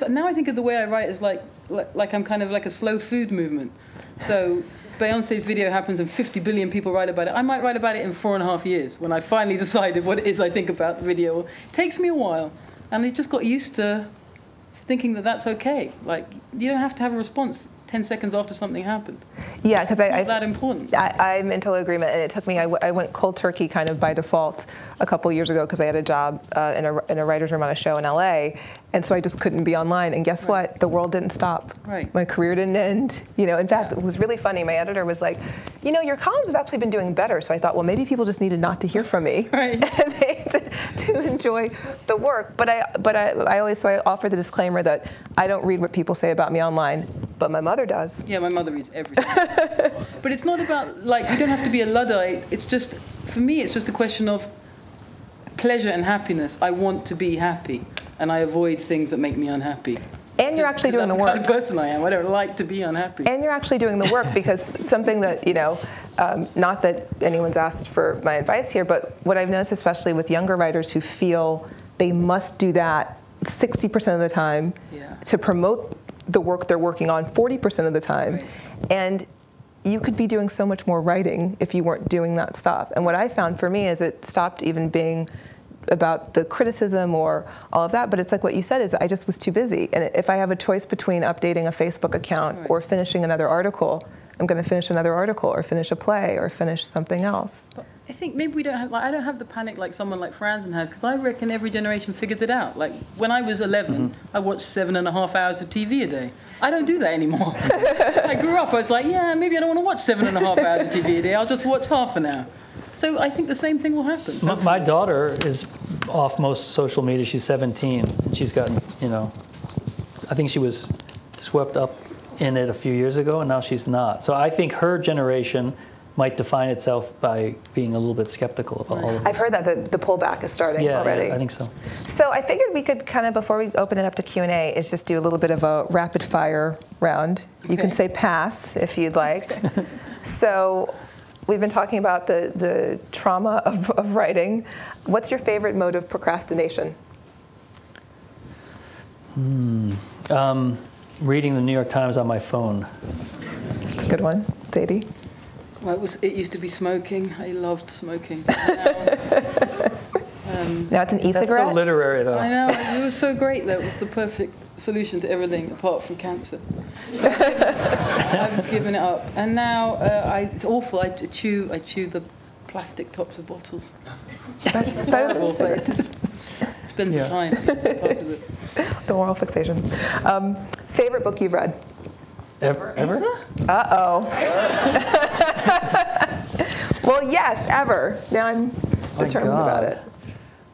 now I think of the way I write as like I'm kind of like a slow food movement. So Beyonce's video happens and 50 billion people write about it. I might write about it in 4.5 years when I finally decided what it is I think about the video. It takes me a while. And I just got used to thinking that that's okay. Like, you don't have to have a response 10 seconds after something happened. Yeah, because it's not that important. I'm in total agreement, and it took me. I went cold turkey kind of by default a couple years ago because I had a job in a writer's room on a show in LA, and so I just couldn't be online. And guess what? The world didn't stop. Right. My career didn't end. In fact, it was really funny. My editor was like, your columns have actually been doing better. So I thought, well, maybe people just needed not to hear from me, right, to enjoy the work. But I always offer the disclaimer that I don't read what people say about me online, but my mother does. Yeah, my mother reads everything. But it's not about, like, you don't have to be a Luddite. It's just, for me, it's just a question of pleasure and happiness. I want to be happy, and I avoid things that make me unhappy. And you're actually doing the work. That's the kind of person I am. I don't like to be unhappy. And you're actually doing the work, because something that, not that anyone's asked for my advice here, but what I've noticed, especially with younger writers who feel they must do that 60% of the time to promote the work they're working on 40% of the time. Right. And you could be doing so much more writing if you weren't doing that stuff. And what I found for me is it stopped even being about the criticism or all of that, but it's like what you said is I just was too busy. And if I have a choice between updating a Facebook account or finishing another article, I'm going to finish another article or finish a play or finish something else. But I think maybe we don't have, I don't have the panic like someone like Franzen has, because I reckon every generation figures it out. Like when I was 11, I watched 7.5 hours of TV a day. I don't do that anymore. I grew up, I was like, yeah, maybe I don't want to watch 7.5 hours of TV a day. I'll just watch half an hour. So I think the same thing will happen. My daughter is off most social media. She's 17. She's gotten, I think she was swept up in it a few years ago, and now she's not. So I think her generation might define itself by being a little bit skeptical of all of it. I've heard that the pullback is starting already. Yeah, I think so. So I figured we could kind of, before we open it up to Q&A, is just do a little bit of a rapid fire round. You can say pass if you'd like. So we've been talking about the trauma of writing. What's your favorite mode of procrastination? Reading the New York Times on my phone. That's a good one. Zadie? Well, it used to be smoking. I loved smoking. Now it's an e-cigarette? That's so literary, though. I know. It was so great, though. It was the perfect solution to everything apart from cancer. So I've given it up. And now it's awful. I chew the plastic tops of bottles. Better than but it just spends the time. Part of it. The oral fixation. Favorite book you've read? Ever? Uh-oh. Well, yes, ever. Now I'm determined about it.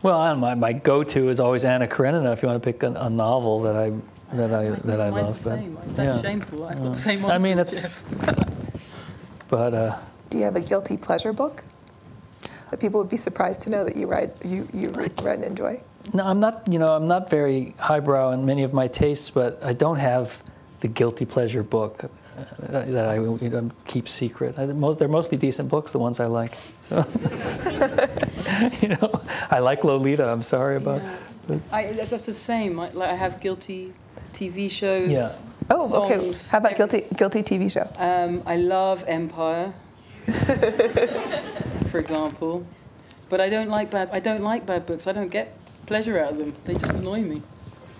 Well, my go-to is always Anna Karenina. If you want to pick a novel that I love. Mine's the same. That's shameful. I've got the same answer. I mean, it's. But. Do you have a guilty pleasure book that people would be surprised to know that you read and enjoy? No, I'm not. I'm not very highbrow in many of my tastes, but I don't have the guilty pleasure book that I keep secret. They're mostly decent books, the ones I like. So, I like Lolita. I'm sorry about. That's the same. I have guilty TV shows. Yeah. Oh, okay. How about guilty TV show? I love Empire, for example, but I don't like bad books. I don't get pleasure out of them. They just annoy me.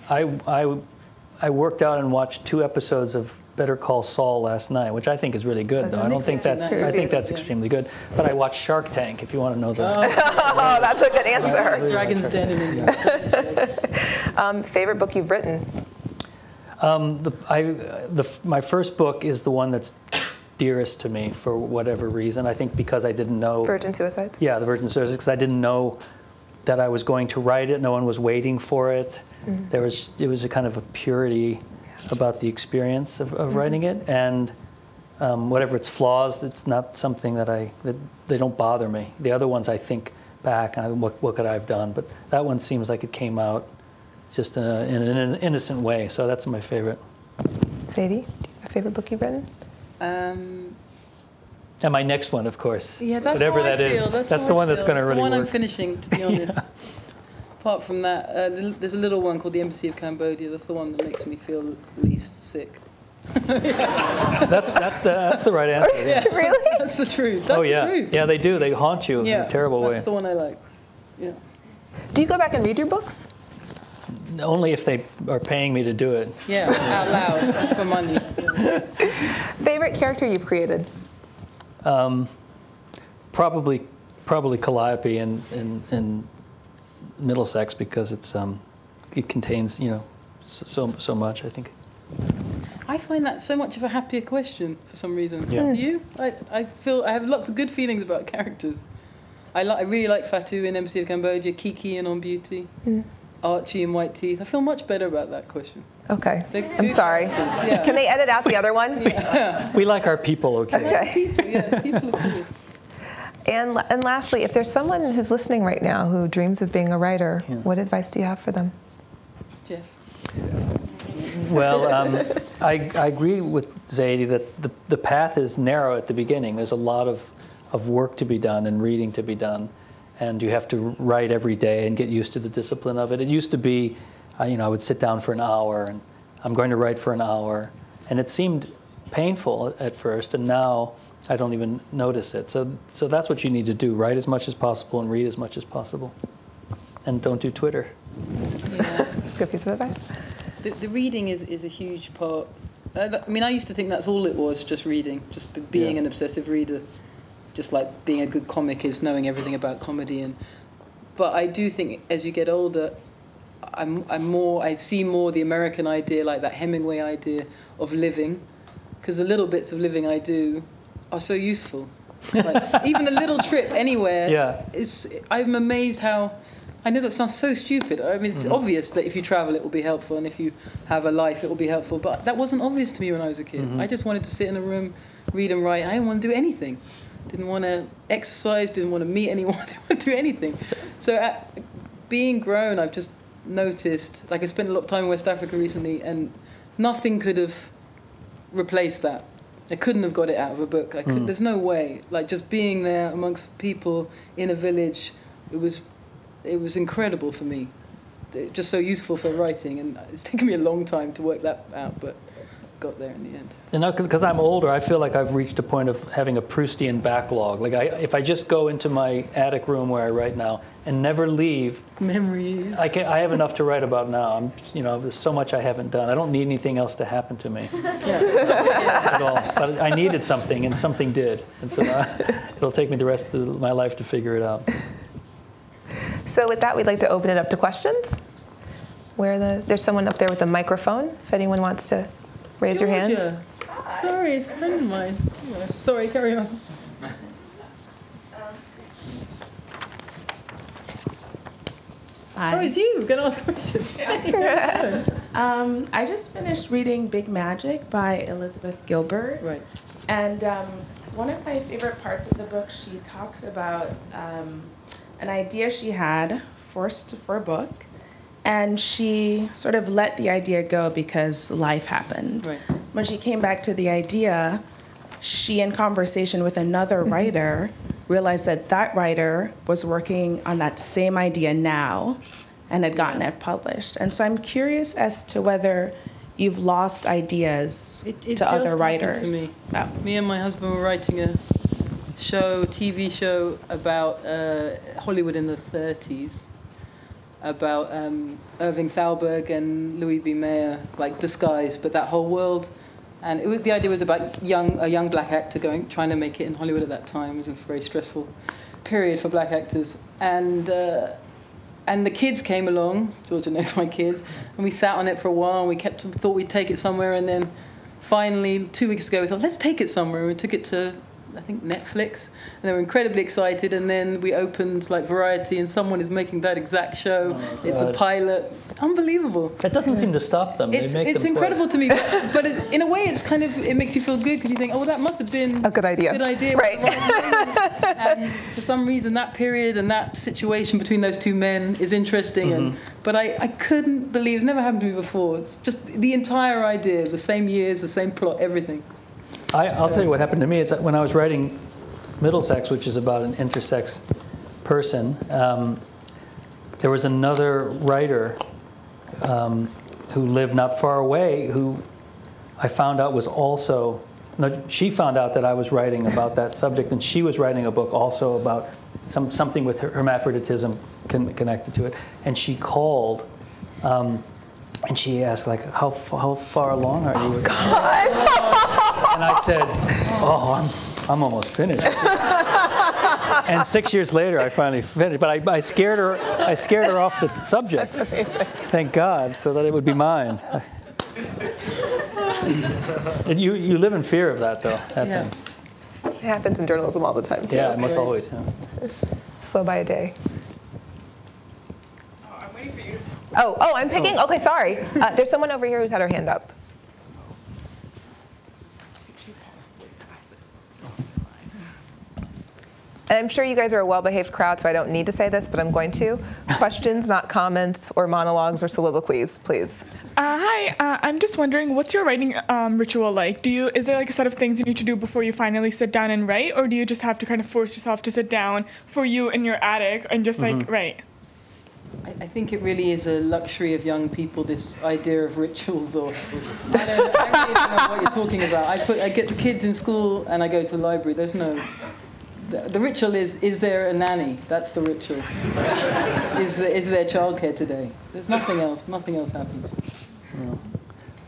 I worked out and watched 2 episodes of Better Call Saul last night, which I think is really good. Though I don't think that's. I think that's extremely good. But I watched Shark Tank. If you want to know that. Oh, that's a good answer. Dragon's Den in India. Favorite book you've written? My first book is the one that's dearest to me for whatever reason. I think because I didn't know. Virgin Suicides? Yeah, The Virgin Suicides, because I didn't know that I was going to write it. No one was waiting for it. Mm-hmm. It was a kind of a purity about the experience of writing it, and whatever its flaws, it's not something that they don't bother me. The other ones I think back and what could I have done, but that one seems like it came out just in an innocent way. So that's my favorite. Zadie, a favorite book you've written? And my next one, of course. Yeah, that's whatever how I that feel. is. That's the one that's going to really work. The one I'm finishing, to be honest. Apart from that, there's a little one called The Embassy of Cambodia. That's the one that makes me feel least sick. That's the right answer. Yeah. Really? That's the truth. That's the truth. Yeah, they do. They haunt you in a terrible way. That's the one I like. Yeah. Do you go back and read your books? Only if they are paying me to do it. Yeah, out loud for money. Favorite character you've created? Probably Calliope in Middlesex, because it contains so much, I think. I find that so much of a happier question for some reason. Yeah. Do you? I feel I have lots of good feelings about characters. I really like Fatou in Embassy of Cambodia, Kiki in On Beauty, Archie in White Teeth. I feel much better about that question. Okay. I'm sorry. Yeah. Can they edit out the other one? Yeah. We like our people, okay? People are good. And lastly, if there's someone who's listening right now who dreams of being a writer, what advice do you have for them? Jeff. Well, I agree with Zadie that the path is narrow at the beginning. There's a lot of work to be done and reading to be done. And you have to write every day and get used to the discipline of it. It used to be, I would sit down for an hour, and I'm going to write for an hour. And it seemed painful at first, and now I don't even notice it. So that's what you need to do. Write as much as possible and read as much as possible. And don't do Twitter. Yeah. Good piece of advice. The reading is a huge part. I mean, I used to think that's all it was, just reading, just being an obsessive reader. Just like being a good comic is knowing everything about comedy. But I do think as you get older, I see more the American idea, like that Hemingway idea of living, because the little bits of living I do are so useful. Like, even a little trip anywhere, I'm amazed how, I know that sounds so stupid. I mean, it's obvious that if you travel, it will be helpful, and if you have a life, it will be helpful. But that wasn't obvious to me when I was a kid. I just wanted to sit in a room, read and write. I didn't want to do anything. Didn't want to exercise, didn't want to meet anyone, didn't want to do anything. So being grown, I've just noticed, like I spent a lot of time in West Africa recently, and nothing could have replaced that. I couldn't have got it out of a book. There's no way. Like just being there amongst people in a village, it was incredible for me. Just so useful for writing, and it's taken me a long time to work that out, but got there in the end. You know, because I'm older, I feel like I've reached a point of having a Proustian backlog. Like if I just go into my attic room where I write now and never leave, memories. I have enough to write about now. There's so much I haven't done. I don't need anything else to happen to me at all. But I needed something, and something did, and so it'll take me the rest of my life to figure it out. So with that, we'd like to open it up to questions. There's someone up there with a microphone. If anyone wants to raise your hand. Sorry, it's a friend of mine. Sorry, carry on. Hi. Oh, it's you. We're going to ask a question. I just finished reading Big Magic by Elizabeth Gilbert. Right. And one of my favorite parts of the book, she talks about an idea she had for a book. And she sort of let the idea go because life happened. Right. When she came back to the idea, she, in conversation with another writer, realized that writer was working on that same idea now and had gotten it published. And so I'm curious as to whether you've lost ideas to other writers. To me. Oh. Me and my husband were writing a TV show about Hollywood in the 30s. About Irving Thalberg and Louis B. Mayer, like disguised, but that whole world. And the idea was about a young black actor trying to make it in Hollywood at that time. It was a very stressful period for black actors. And the kids came along. Georgia knows my kids, and we sat on it for a while. And we thought we'd take it somewhere, and then finally 2 weeks ago we thought, let's take it somewhere. We took it to, I think, Netflix, and they were incredibly excited. And then we opened like Variety, and someone is making that exact show. It's a pilot. Unbelievable. That doesn't seem to stop them. It's incredible to me, but in a way, it makes you feel good because you think, oh, well, that must have been a good idea. Right. And for some reason, that period and that situation between those two men is interesting. But I couldn't believe, it's never happened to me before. It's just the entire idea, the same years, the same plot, everything. I'll tell you what happened to me. It's when I was writing Middlesex, which is about an intersex person, there was another writer who lived not far away who I found out was also, she found out that I was writing about that subject, and she was writing a book also about something with hermaphroditism connected to it. And she called, and she asked, like, how far along are you? Oh, God. And I said, I'm almost finished. And 6 years later, I finally finished. But I scared her off the subject. Thank God, so that it would be mine. You live in fear of that, though. Happening. It happens in journalism all the time, too. Yeah, it must always. Yeah. It's slow by a day. I'm waiting for you. Oh, I'm picking? Okay, sorry. There's someone over here who's had her hand up. And I'm sure you guys are a well-behaved crowd, so I don't need to say this, but I'm going to. Questions, not comments, or monologues or soliloquies, please. Hi, I'm just wondering, what's your writing ritual like? Is there like a set of things you need to do before you finally sit down and write, or do you just have to kind of force yourself to sit down for you in your attic and just like write? I think it really is a luxury of young people, this idea of rituals. Or I really don't know what you're talking about. I get the kids in school and I go to the library. There's no... The ritual is there a nanny? That's the ritual. Is there childcare today? There's nothing else. Nothing else happens.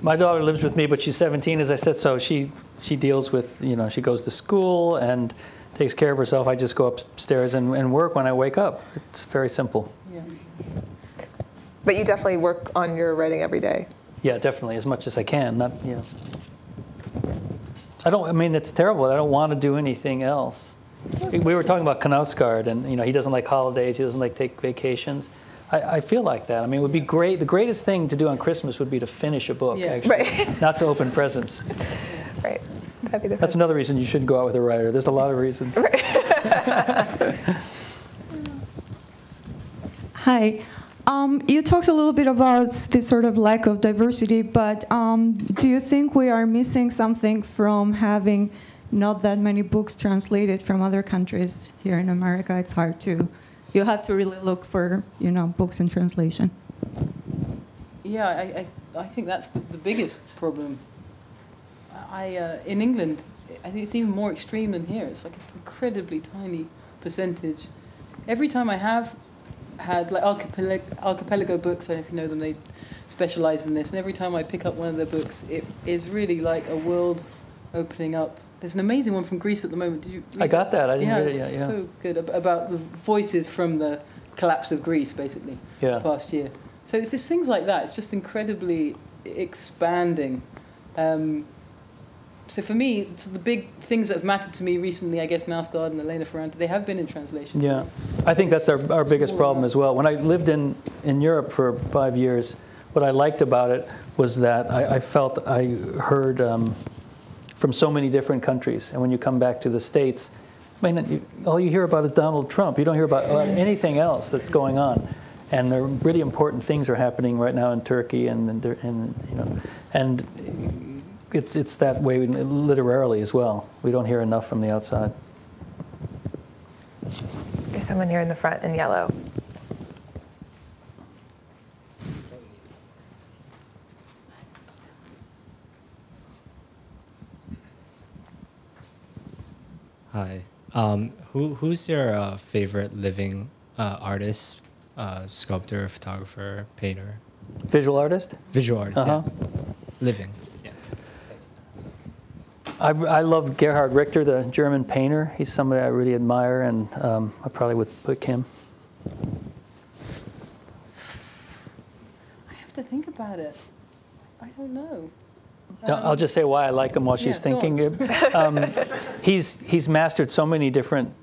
My daughter lives with me, but she's 17, as I said, so she deals with, she goes to school and takes care of herself. I just go upstairs and work when I wake up. It's very simple. Yeah. But you definitely work on your writing every day. Yeah, definitely, as much as I can. It's terrible. I don't want to do anything else. We were talking about Knausgaard, and he doesn't like holidays. He doesn't like take vacations. I feel like that. I mean, it would be great. The greatest thing to do on Christmas would be to finish a book, actually, right. Not to open presents. Right. That'd be the That's another reason you shouldn't go out with a writer. There's a lot of reasons. Right. Hi. You talked a little bit about this sort of lack of diversity, but do you think we are missing something from having not that many books translated from other countries here in America? It's hard to, you have to really look for, books in translation. Yeah, I think that's the biggest problem. In England, I think it's even more extreme than here. It's like an incredibly tiny percentage. Every time I have had like archipelago books, I don't know if you know them, they specialize in this, and every time I pick up one of their books, it is really like a world opening up. There's an amazing one from Greece at the moment. Did you read I got that. I didn't read it yet. It's so good, about the voices from the collapse of Greece, basically, the past year. So there's things like that. It's just incredibly expanding. So for me, it's the big things that have mattered to me recently, I guess, Knausgaard and Elena Ferrante, they have been in translation. Yeah, I think that's our biggest problem as well. When I lived in Europe for 5 years, what I liked about it was that I felt I heard from so many different countries. And when you come back to the States, all you hear about is Donald Trump. You don't hear about anything else that's going on. And there are really important things are happening right now in Turkey, and it's that way literarily as well. We don't hear enough from the outside. There's someone here in the front in yellow. Hi. Who's your favorite living artist, sculptor, photographer, painter? Visual artist? Visual artist, yeah. Living, yeah. I love Gerhard Richter, the German painter. He's somebody I really admire, and I probably would pick him. I have to think about it. I don't know. I'll just say why I like him while she's thinking. He's mastered so many different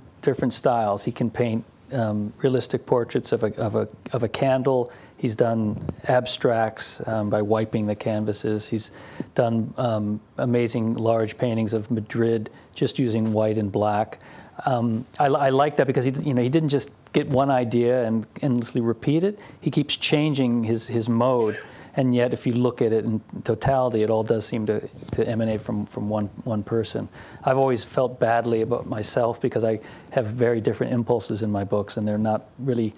styles. He can paint realistic portraits of a candle. He's done abstracts by wiping the canvases. He's done amazing large paintings of Madrid just using white and black. I like that because he didn't just get one idea and endlessly repeat it. He keeps changing his mode. And yet, if you look at it in totality, it all does seem to emanate from one person. I've always felt badly about myself because I have very different impulses in my books, and they're not really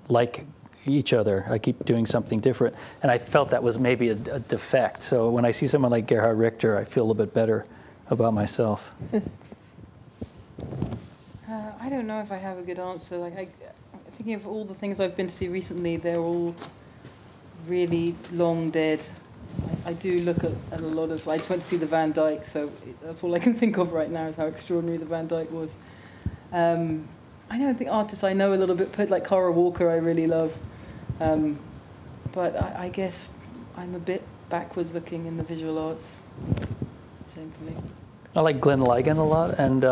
like each other. I keep doing something different, and I felt that was maybe a defect. So when I see someone like Gerhard Richter, I feel a little bit better about myself. I don't know if I have a good answer. Like, thinking of all the things I've been to see recently, they're all really long dead. I do look at a lot of... I just went to see the Van Dyck, so that's all I can think of right now is how extraordinary the Van Dyck was. I don't think artists I know a little bit, like Cara Walker I really love. But I guess I'm a bit backwards looking in the visual arts. Shame for me. I like Glenn Ligon a lot, and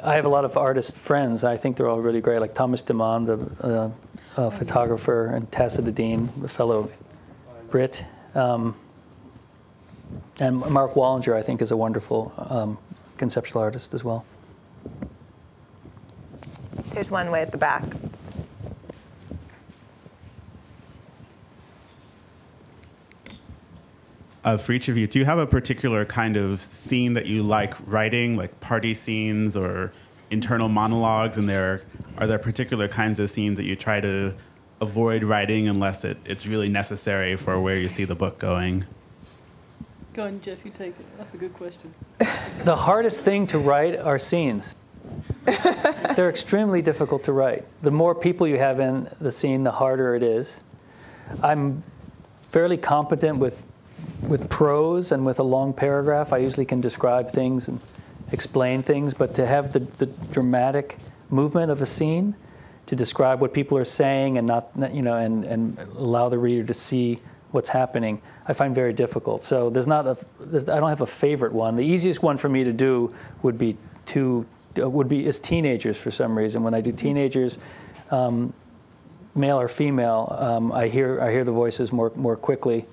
I have a lot of artist friends. I think they're all really great, like Thomas Dimond, the photographer, and Tacita Dean, a fellow Brit. And Mark Wallinger, I think, is a wonderful conceptual artist as well. Here's one way at the back. For each of you, do you have a particular kind of scene that you like writing, like party scenes or internal monologues? And are there particular kinds of scenes that you try to avoid writing unless it's really necessary for where you see the book going? Go on, Jeff, you take it. That's a good question. The hardest thing to write are scenes. They're extremely difficult to write. The more people you have in the scene, the harder it is. I'm fairly competent with prose and with a long paragraph. I usually can describe things and explain things, but to have the dramatic movement of a scene, to describe what people are saying and not, and allow the reader to see what's happening, I find very difficult. So I don't have a favorite one. The easiest one for me to do would be is teenagers for some reason. When I do teenagers, male or female, I hear the voices more quickly,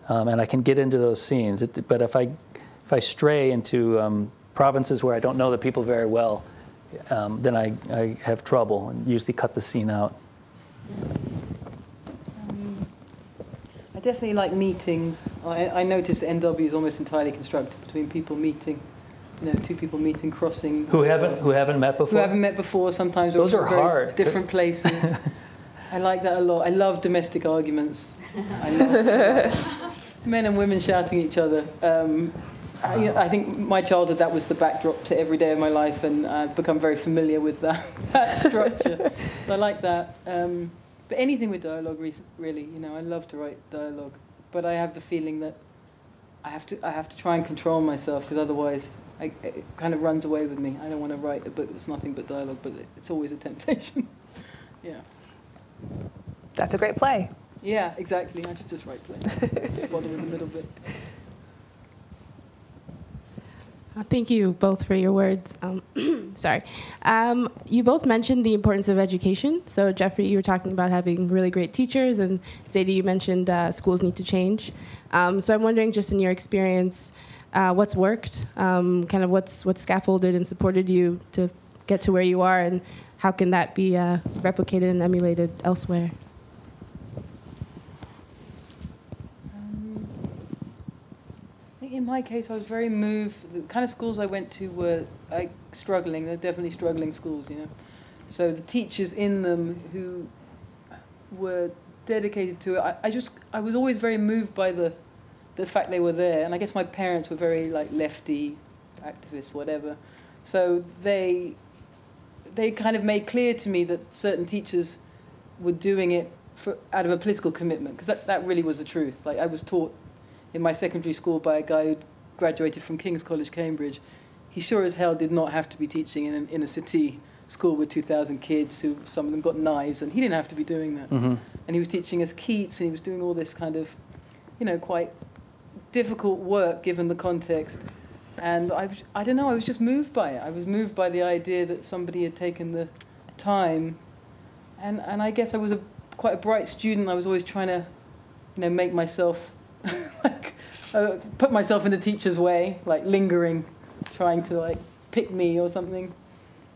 and I can get into those scenes. But if I stray into provinces where I don't know the people very well, then I have trouble and usually cut the scene out. I definitely like meetings. I noticed NW is almost entirely constructed between people meeting. Two people meeting, crossing. Who haven't met before. Who haven't met before. Sometimes those are hard. Different places. I like that a lot. I love domestic arguments. I love men and women shouting at each other. I think my childhood, that was the backdrop to every day of my life, and I've become very familiar with that structure. So I like that. But anything with dialogue, really, I love to write dialogue. But I have the feeling that I have to try and control myself, because otherwise it kind of runs away with me. I don't want to write a book that's nothing but dialogue, but it's always a temptation. Yeah. That's a great play. Yeah, exactly. I should just write play. Bother with the middle bit. Thank you both for your words. Sorry. You both mentioned the importance of education. So Jeffrey, you were talking about having really great teachers, and Zadie, you mentioned schools need to change. So I'm wondering, just in your experience, what's worked, kind of what's scaffolded and supported you to get to where you are, and how can that be replicated and emulated elsewhere? In my case, I was very moved. The kind of schools I went to were struggling. They're definitely struggling schools, So the teachers in them who were dedicated to it, I was always very moved by the fact they were there. And I guess my parents were very lefty activists, whatever. So they kind of made clear to me that certain teachers were doing it out of a political commitment, because that really was the truth. I was taught in my secondary school by a guy who graduated from King's College, Cambridge. He sure as hell did not have to be teaching in an inner-city school with 2,000 kids who some of them got knives, and he didn't have to be doing that. Mm-hmm. And he was teaching us Keats, and he was doing all this kind of, quite difficult work given the context. And I don't know, I was just moved by it. I was moved by the idea that somebody had taken the time. And I guess I was quite a bright student. I was always trying to, make myself... put myself in the teacher's way, lingering, trying to pick me or something.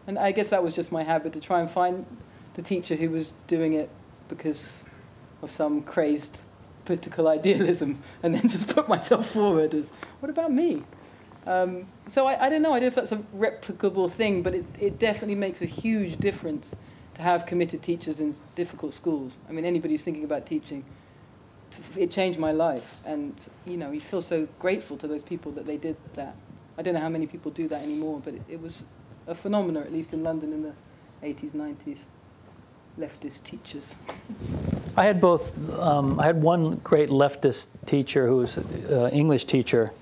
And I guess that was just my habit, to try and find the teacher who was doing it because of some crazed political idealism, and then just put myself forward as, what about me? So I don't know, I don't know if that's a replicable thing, but it definitely makes a huge difference to have committed teachers in difficult schools. I mean, anybody who's thinking about teaching, it changed my life, and you feel so grateful to those people that they did that. I don't know how many people do that anymore, but it was a phenomenon, at least in London in the 80s, 90s. Leftist teachers. I had both. I had one great leftist teacher who was an English teacher,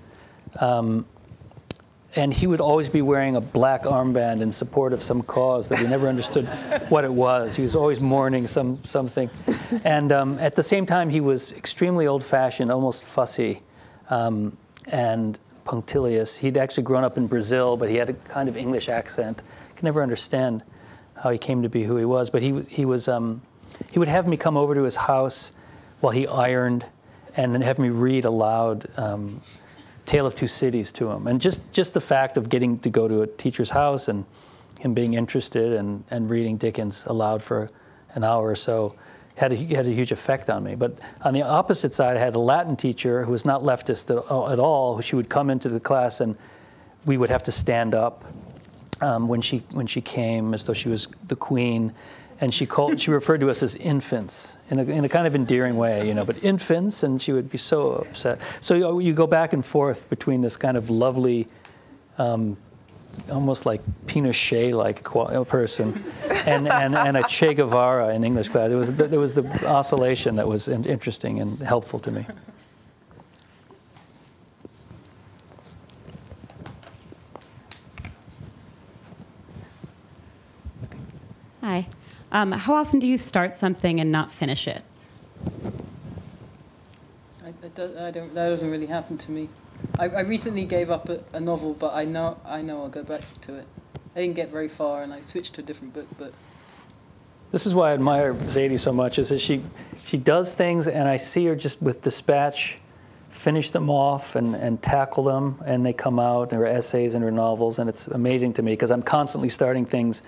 and he would always be wearing a black armband in support of some cause that we never understood what it was. He was always mourning something. And at the same time, he was extremely old-fashioned, almost fussy, and punctilious. He'd actually grown up in Brazil, but he had a kind of English accent. I could never understand how he came to be who he was. But he would have me come over to his house while he ironed, and then have me read aloud Tale of Two Cities to him. And just the fact of getting to go to a teacher's house and him being interested and reading Dickens aloud for an hour or so had a huge effect on me. But on the opposite side, I had a Latin teacher who was not leftist at all. She would come into the class and we would have to stand up when she came, as though she was the queen, and she referred to us as infants in a kind of endearing way, you know. But infants, and she would be so upset. So you go back and forth between this kind of lovely, almost like Pinochet-like person, and a Che Guevara in English class. There was the oscillation that was interesting and helpful to me. Hi. How often do you start something and not finish it? That doesn't really happen to me. I recently gave up a novel, but I know I'll go back to it. I didn't get very far, and I switched to a different book. But this is why I admire Zadie so much. Is that she does things, and I see her just with dispatch finish them off and tackle them, and they come out. Her essays and her novels, and it's amazing to me because I'm constantly starting things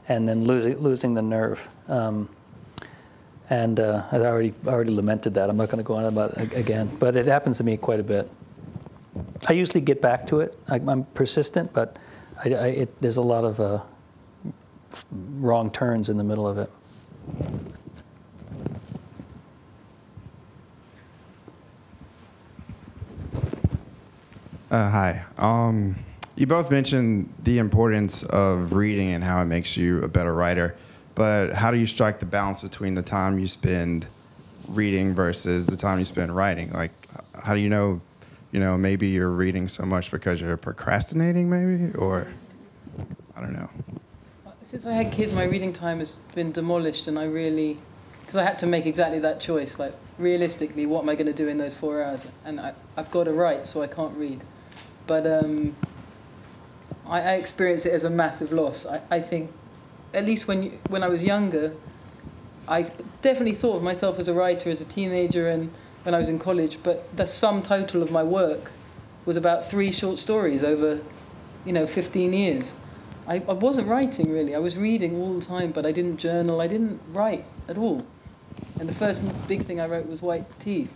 and then losing the nerve. And I already lamented that. I'm not going to go on about it again, but it happens to me quite a bit. I usually get back to it. I'm persistent, but there's a lot of wrong turns in the middle of it. Hi. You both mentioned the importance of reading and how it makes you a better writer, but how do you strike the balance between the time you spend reading versus the time you spend writing? Like, how do you know, maybe you're reading so much because you're procrastinating, maybe, or I don't know. Since I had kids, my reading time has been demolished, and because I had to make exactly that choice. Like, realistically, what am I going to do in those 4 hours? And I've got to write, so I can't read. But I experience it as a massive loss. I think, at least when I was younger, I definitely thought of myself as a writer as a teenager and when I was in college, but the sum total of my work was about 3 short stories over, 15 years. I wasn't writing, really. I was reading all the time, but I didn't journal. I didn't write at all. And the first big thing I wrote was White Teeth.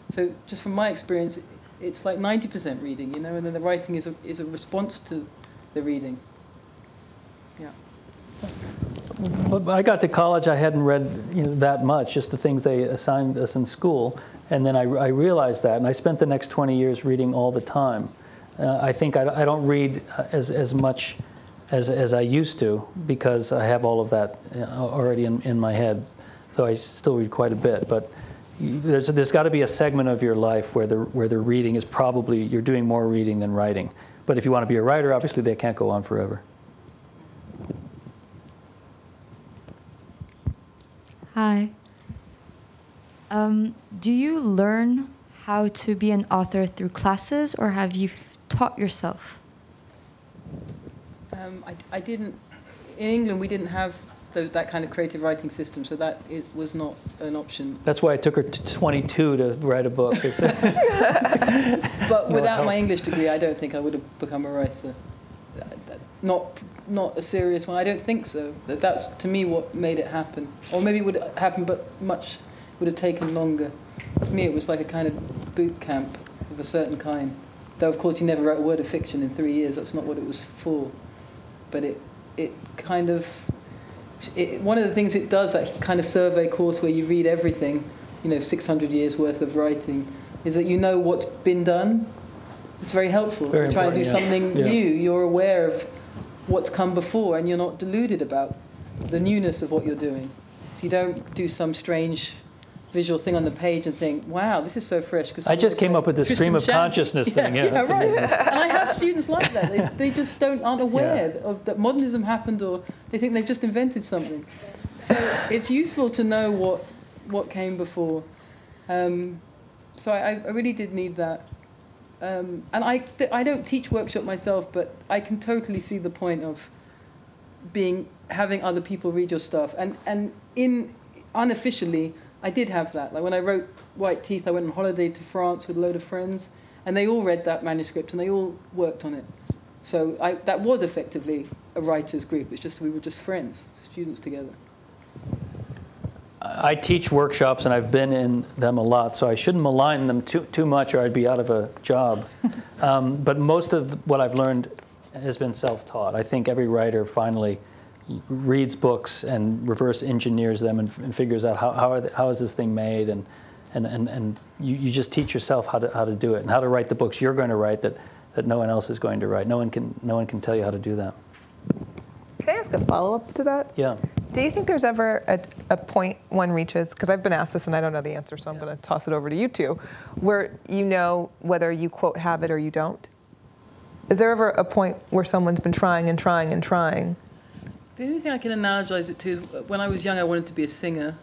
So just from my experience, it's like 90% reading, and then the writing is a response to the reading. Yeah. When I got to college, I hadn't read that much, just the things they assigned us in school, and then I realized that, and I spent the next 20 years reading all the time. I think I don't read as much as I used to because I have all of that already in my head, though I still read quite a bit. But there's got to be a segment of your life where the reading is probably, you're doing more reading than writing. But if you want to be a writer, obviously they can't go on forever. Hi. Do you learn how to be an author through classes, or have you taught yourself? I didn't. In England, we didn't have that kind of creative writing system, so that was not an option. That's why it took her to 22 to write a book. But without my English degree, I don't think I would have become a writer. Not a serious one. I don't think so. That's, to me, what made it happen. Or maybe it would happen, but would have taken longer. To me, it was like a kind of boot camp of a certain kind. Though, of course, you never wrote a word of fiction in 3 years. That's not what it was for. But it kind of... one of the things it does, that kind of survey course where you read everything, 600 years worth of writing, is that you know what's been done. It's very helpful. Very You're trying to do something Yeah. new. You're aware of what's come before, and you're not deluded about the newness of what you're doing. So you don't do some strange visual thing on the page and think, wow, this is so fresh. I just came up with the stream of consciousness thing. Yeah, right. And I have students like that. They just aren't aware of that modernism happened, or they think they've just invented something. So it's useful to know what came before. So I really did need that. And I don't teach workshop myself, but I can totally see the point of having other people read your stuff. And unofficially, I did have that. Like when I wrote White Teeth, I went on holiday to France with a load of friends, and they all read that manuscript and they all worked on it. So that was effectively a writers' group. It's just we were just friends, students together. I teach workshops, and I've been in them a lot, so I shouldn't malign them too much, or I'd be out of a job. But most of what I've learned has been self-taught. I think every writer finally reads books and reverse engineers them and figures out how is this thing made, and you just teach yourself how to do it and how to write the books you're going to write that no one else is going to write. No one can tell you how to do that. Can I ask a follow-up to that? Yeah. Do you think there's ever a point one reaches, because I've been asked this and I don't know the answer, so I'm going to toss it over to you two, where you know whether you, quote, have it or you don't? Is there ever a point where someone's been trying and trying and trying? The only thing I can analogize it to is when I was young, I wanted to be a singer.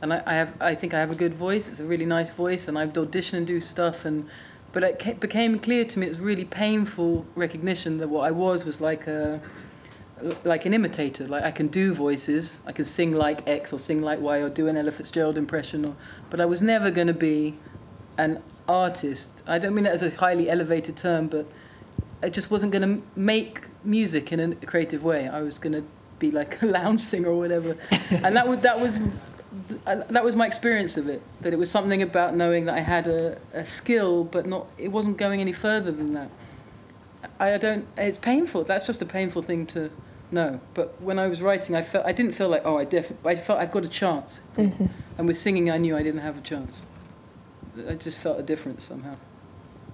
And I think I have a good voice. It's a really nice voice, and I'd audition and do stuff. But it became clear to me it was really painful recognition that what I was like an imitator. Like I can do voices, I can sing like X or sing like Y or do an Ella Fitzgerald impression, but I was never going to be an artist. I don't mean that as a highly elevated term, but I just wasn't going to make music in a creative way. I was going to be like a lounge singer or whatever, and that was my experience of it. That it was something about knowing that I had a skill, but it wasn't going any further than that. It's painful. That's just a painful thing to know. But when I was writing, I didn't feel like, I felt I've got a chance. Mm-hmm. And with singing, I knew I didn't have a chance. I just felt a difference somehow.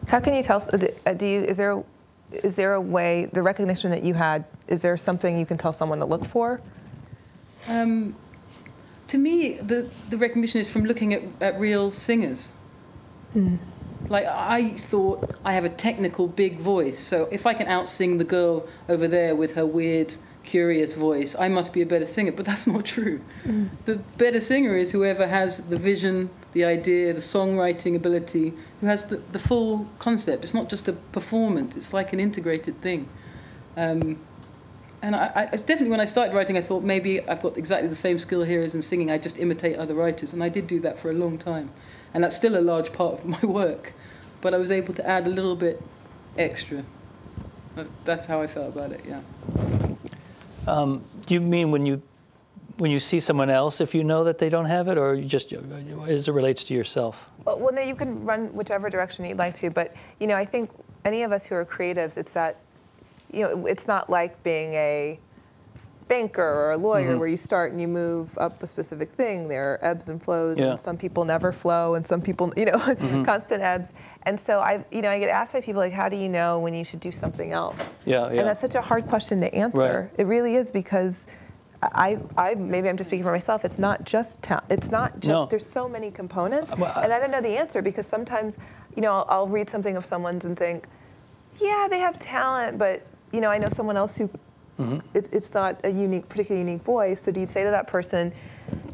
How can you tell? Is there a way, the recognition that you had, is there something you can tell someone to look for? To me, the recognition is from looking at real singers. Mm. Like, I thought I have a technical big voice, so if I can out-sing the girl over there with her weird, curious voice, I must be a better singer, but that's not true. Mm. The better singer is whoever has the vision, the idea, the songwriting ability, who has the full concept. It's not just a performance, it's like an integrated thing. And I definitely, when I started writing, I thought maybe I've got exactly the same skill here as in singing. I just imitate other writers, and I did do that for a long time. And that's still a large part of my work. But I was able to add a little bit extra. That's how I felt about it, yeah. Do you mean when you see someone else, if you know that they don't have it, or you just as it relates to yourself? Well, no, you can run whichever direction you'd like to. But, I think any of us who are creatives, it's that, it's not like being a banker or a lawyer where you start and you move up a specific thing. There are ebbs and flows, and some people never flow, and some people, constant ebbs. And so I get asked by people, like, how do you know when you should do something else? Yeah. And that's such a hard question to answer. Right. It really is, because maybe I'm just speaking for myself. It's not just it's not just. There's so many components, and I don't know the answer, because sometimes, I'll read something of someone's and think, yeah, they have talent, but I know someone else who it's not a particularly unique voice. So do you say to that person,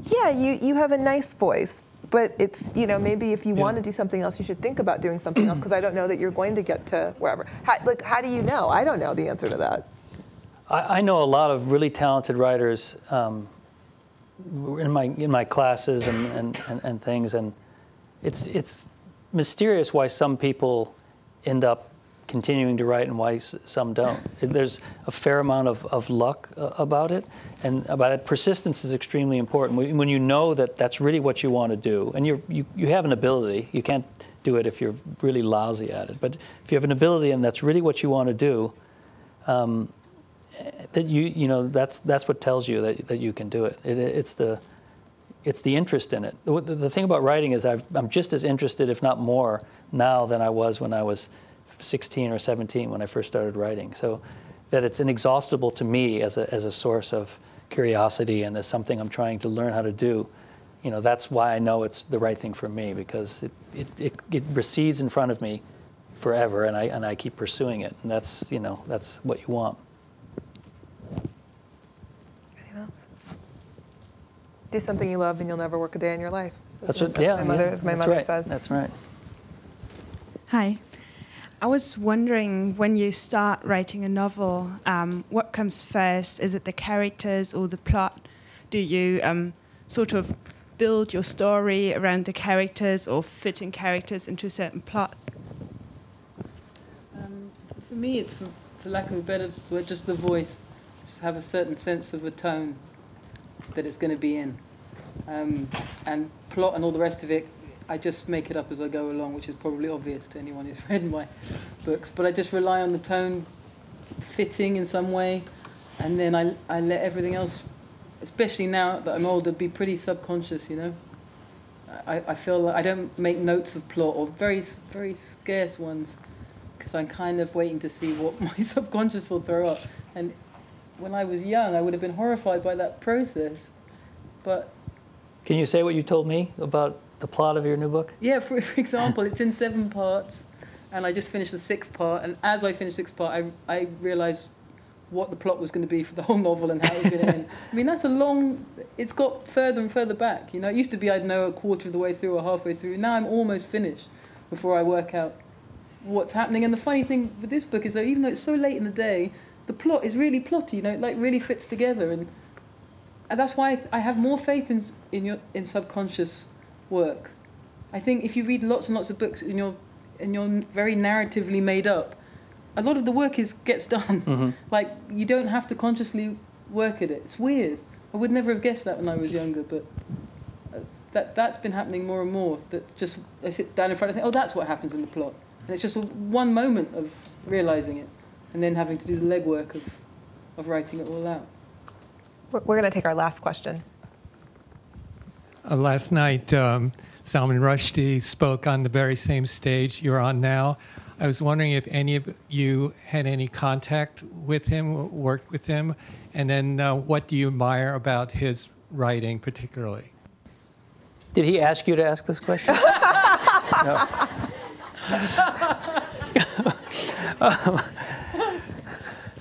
yeah, you have a nice voice, but it's maybe if you want to do something else, you should think about doing something else, because I don't know that you're going to get to wherever. How do you know? I don't know the answer to that. I know a lot of really talented writers in my classes and things, and it's mysterious why some people end up continuing to write and why some don't. There's a fair amount of luck about it, and about it. Persistence is extremely important. When you know that that's really what you want to do, and you have an ability, you can't do it if you're really lousy at it. But if you have an ability and that's really what you want to do, that that's what tells you that you can do it. It's the interest in it. The thing about writing is I'm just as interested, if not more, now than I was when I was 16 or 17 when I first started writing. So that it's inexhaustible to me as a source of curiosity and as something I'm trying to learn how to do. That's why I know it's the right thing for me, because it recedes in front of me forever, and I keep pursuing it, and that's what you want. Anything else? Do something you love and you'll never work a day in your life. That's my mother says. That's right. Hi. I was wondering, when you start writing a novel, what comes first? Is it the characters or the plot? Do you sort of build your story around the characters or fit in characters into a certain plot? For me, it's for lack of a better word, just the voice. Just have a certain sense of a tone that it's going to be in. And plot and all the rest of it, I just make it up as I go along, which is probably obvious to anyone who's read my books. But I just rely on the tone fitting in some way, and then I let everything else, especially now that I'm older, be pretty subconscious, you know? I feel like I don't make notes of plot, or very, very scarce ones, because I'm kind of waiting to see what my subconscious will throw up. And when I was young, I would have been horrified by that process. But can you say what you told me about the plot of your new book? Yeah, for example, it's in 7 parts, and I just finished the 6th part, and as I finished the 6th part, I realised what the plot was going to be for the whole novel and how it was going to end. I mean, that's a long... It's got further and further back. You know, it used to be I'd know a quarter of the way through or halfway through. Now I'm almost finished before I work out what's happening. And the funny thing with this book is that even though it's so late in the day, the plot is really plotty, you know, it like really fits together. And that's why I have more faith in subconscious work. I think if you read lots and lots of books and you're very narratively made up, a lot of the work gets done. Mm-hmm. Like, you don't have to consciously work at it. It's weird. I would never have guessed that when I was younger, but that's been happening more and more. That just I sit down in front and think, oh, that's what happens in the plot. And it's just one moment of realising it, and then having to do the legwork of writing it all out. We're going to take our last question. Last night, Salman Rushdie spoke on the very same stage you're on now. I was wondering if any of you had any contact with him, worked with him, and then what do you admire about his writing particularly? Did he ask you to ask this question? No.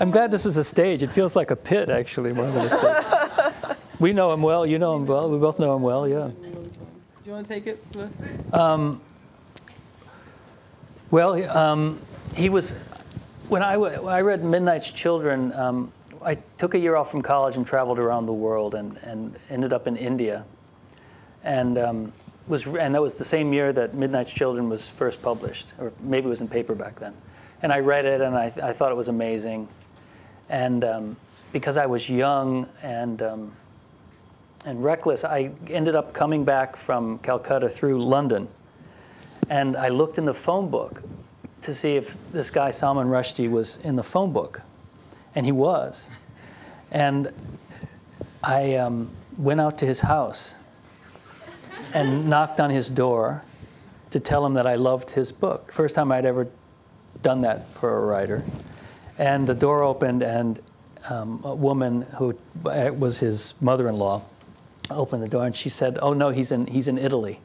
I'm glad this is a stage. It feels like a pit, actually, more than a stage. We know him well. You know him well. We both know him well, yeah. Do you want to take it? Well, he was, when I read Midnight's Children, I took a year off from college and traveled around the world and ended up in India. And that was the same year that Midnight's Children was first published, or maybe it was in paper back then. And I read it, and I thought it was amazing. And because I was young and reckless, I ended up coming back from Calcutta through London. And I looked in the phone book to see if this guy, Salman Rushdie, was in the phone book. And he was. And I went out to his house and knocked on his door to tell him that I loved his book. First time I'd ever done that for a writer. And the door opened, and a woman who was his mother-in-law opened the door, and she said, "Oh no, he's in Italy,"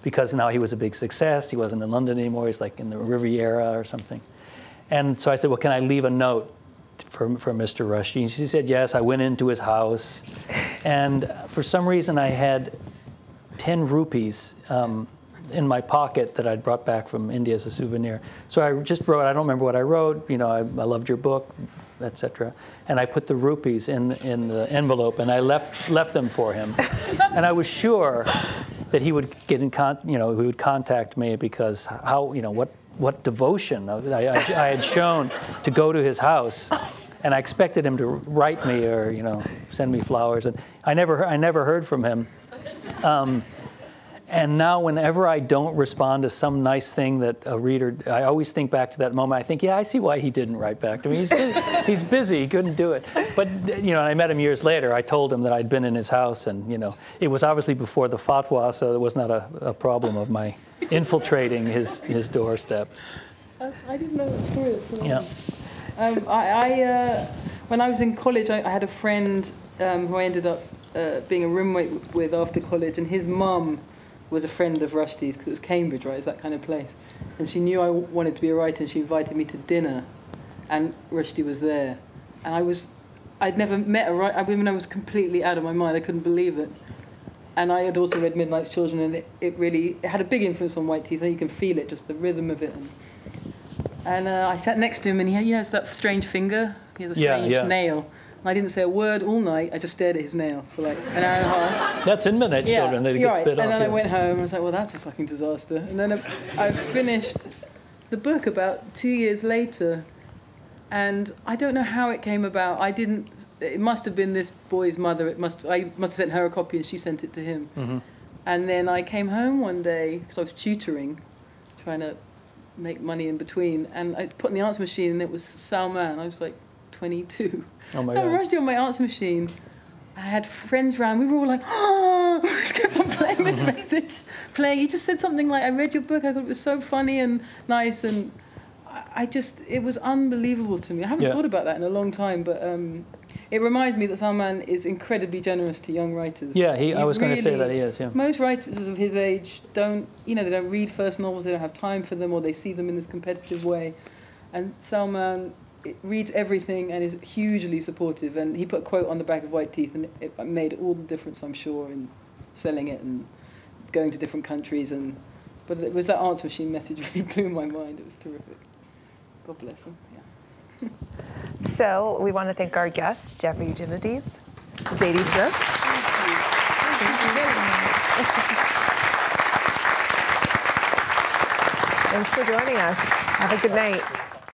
because now he was a big success. He wasn't in London anymore. He's like in the Riviera or something. And so I said, "Well, can I leave a note for Mr. Rushdie?" And she said, "Yes." I went into his house, and for some reason I had 10 rupees in my pocket that I'd brought back from India as a souvenir. So I just wrote, I don't remember what I wrote, you know, I loved your book, etc. And I put the rupees in the envelope, and I left them for him. And I was sure that he would get in he would contact me, because what devotion I had shown to go to his house. And I expected him to write me or send me flowers, and I never heard from him. And now whenever I don't respond to some nice thing that a reader, I always think back to that moment. I think, yeah, I see why he didn't write back to me. He's busy. He couldn't do it. But I met him years later. I told him that I'd been in his house, and it was obviously before the fatwa, so it was not a problem of my infiltrating his doorstep. I didn't know that story. Yeah. When I was in college, I had a friend who I ended up being a roommate with after college, and his mum was a friend of Rushdie's, because it was Cambridge, right? It's that kind of place. And she knew I wanted to be a writer, and she invited me to dinner, and Rushdie was there. And I'd never met a writer. I mean, I was completely out of my mind. I couldn't believe it. And I had also read Midnight's Children, and it had a big influence on White Teeth. And you can feel it, just the rhythm of it. And I sat next to him, and he has that strange finger. He has a strange nail. And I didn't say a word all night. I just stared at his nail for like an hour and a half. That's in Midnight's Children, that it gets bit off. And then I went home, and I was like, well, that's a fucking disaster. And then I finished the book about 2 years later. And I don't know how it came about. It must have been this boy's mother. I must have sent her a copy and she sent it to him. Mm-hmm. And then I came home one day, because I was tutoring, trying to make money in between, and I put in the answer machine and it was Salman. I was like 22. Oh my Salman God. Rushdie on my answer machine. I had friends around. We were all like, oh, I just kept on playing this message. He just said something like, I read your book. I thought it was so funny and nice. And it was unbelievable to me. I haven't thought about that in a long time, but it reminds me that Salman is incredibly generous to young writers. Yeah, I was going to say that he is, yeah. Most writers of his age they don't read first novels, they don't have time for them, or they see them in this competitive way. And Salman reads everything and is hugely supportive. And he put a quote on the back of White Teeth, and it made all the difference, I'm sure, in selling it and going to different countries. But it was that answer machine message really blew my mind. It was terrific. God bless him. Yeah. So we want to thank our guests, Jeffery Eugenides, Zadie Smith. Thanks for joining us. Have a good night.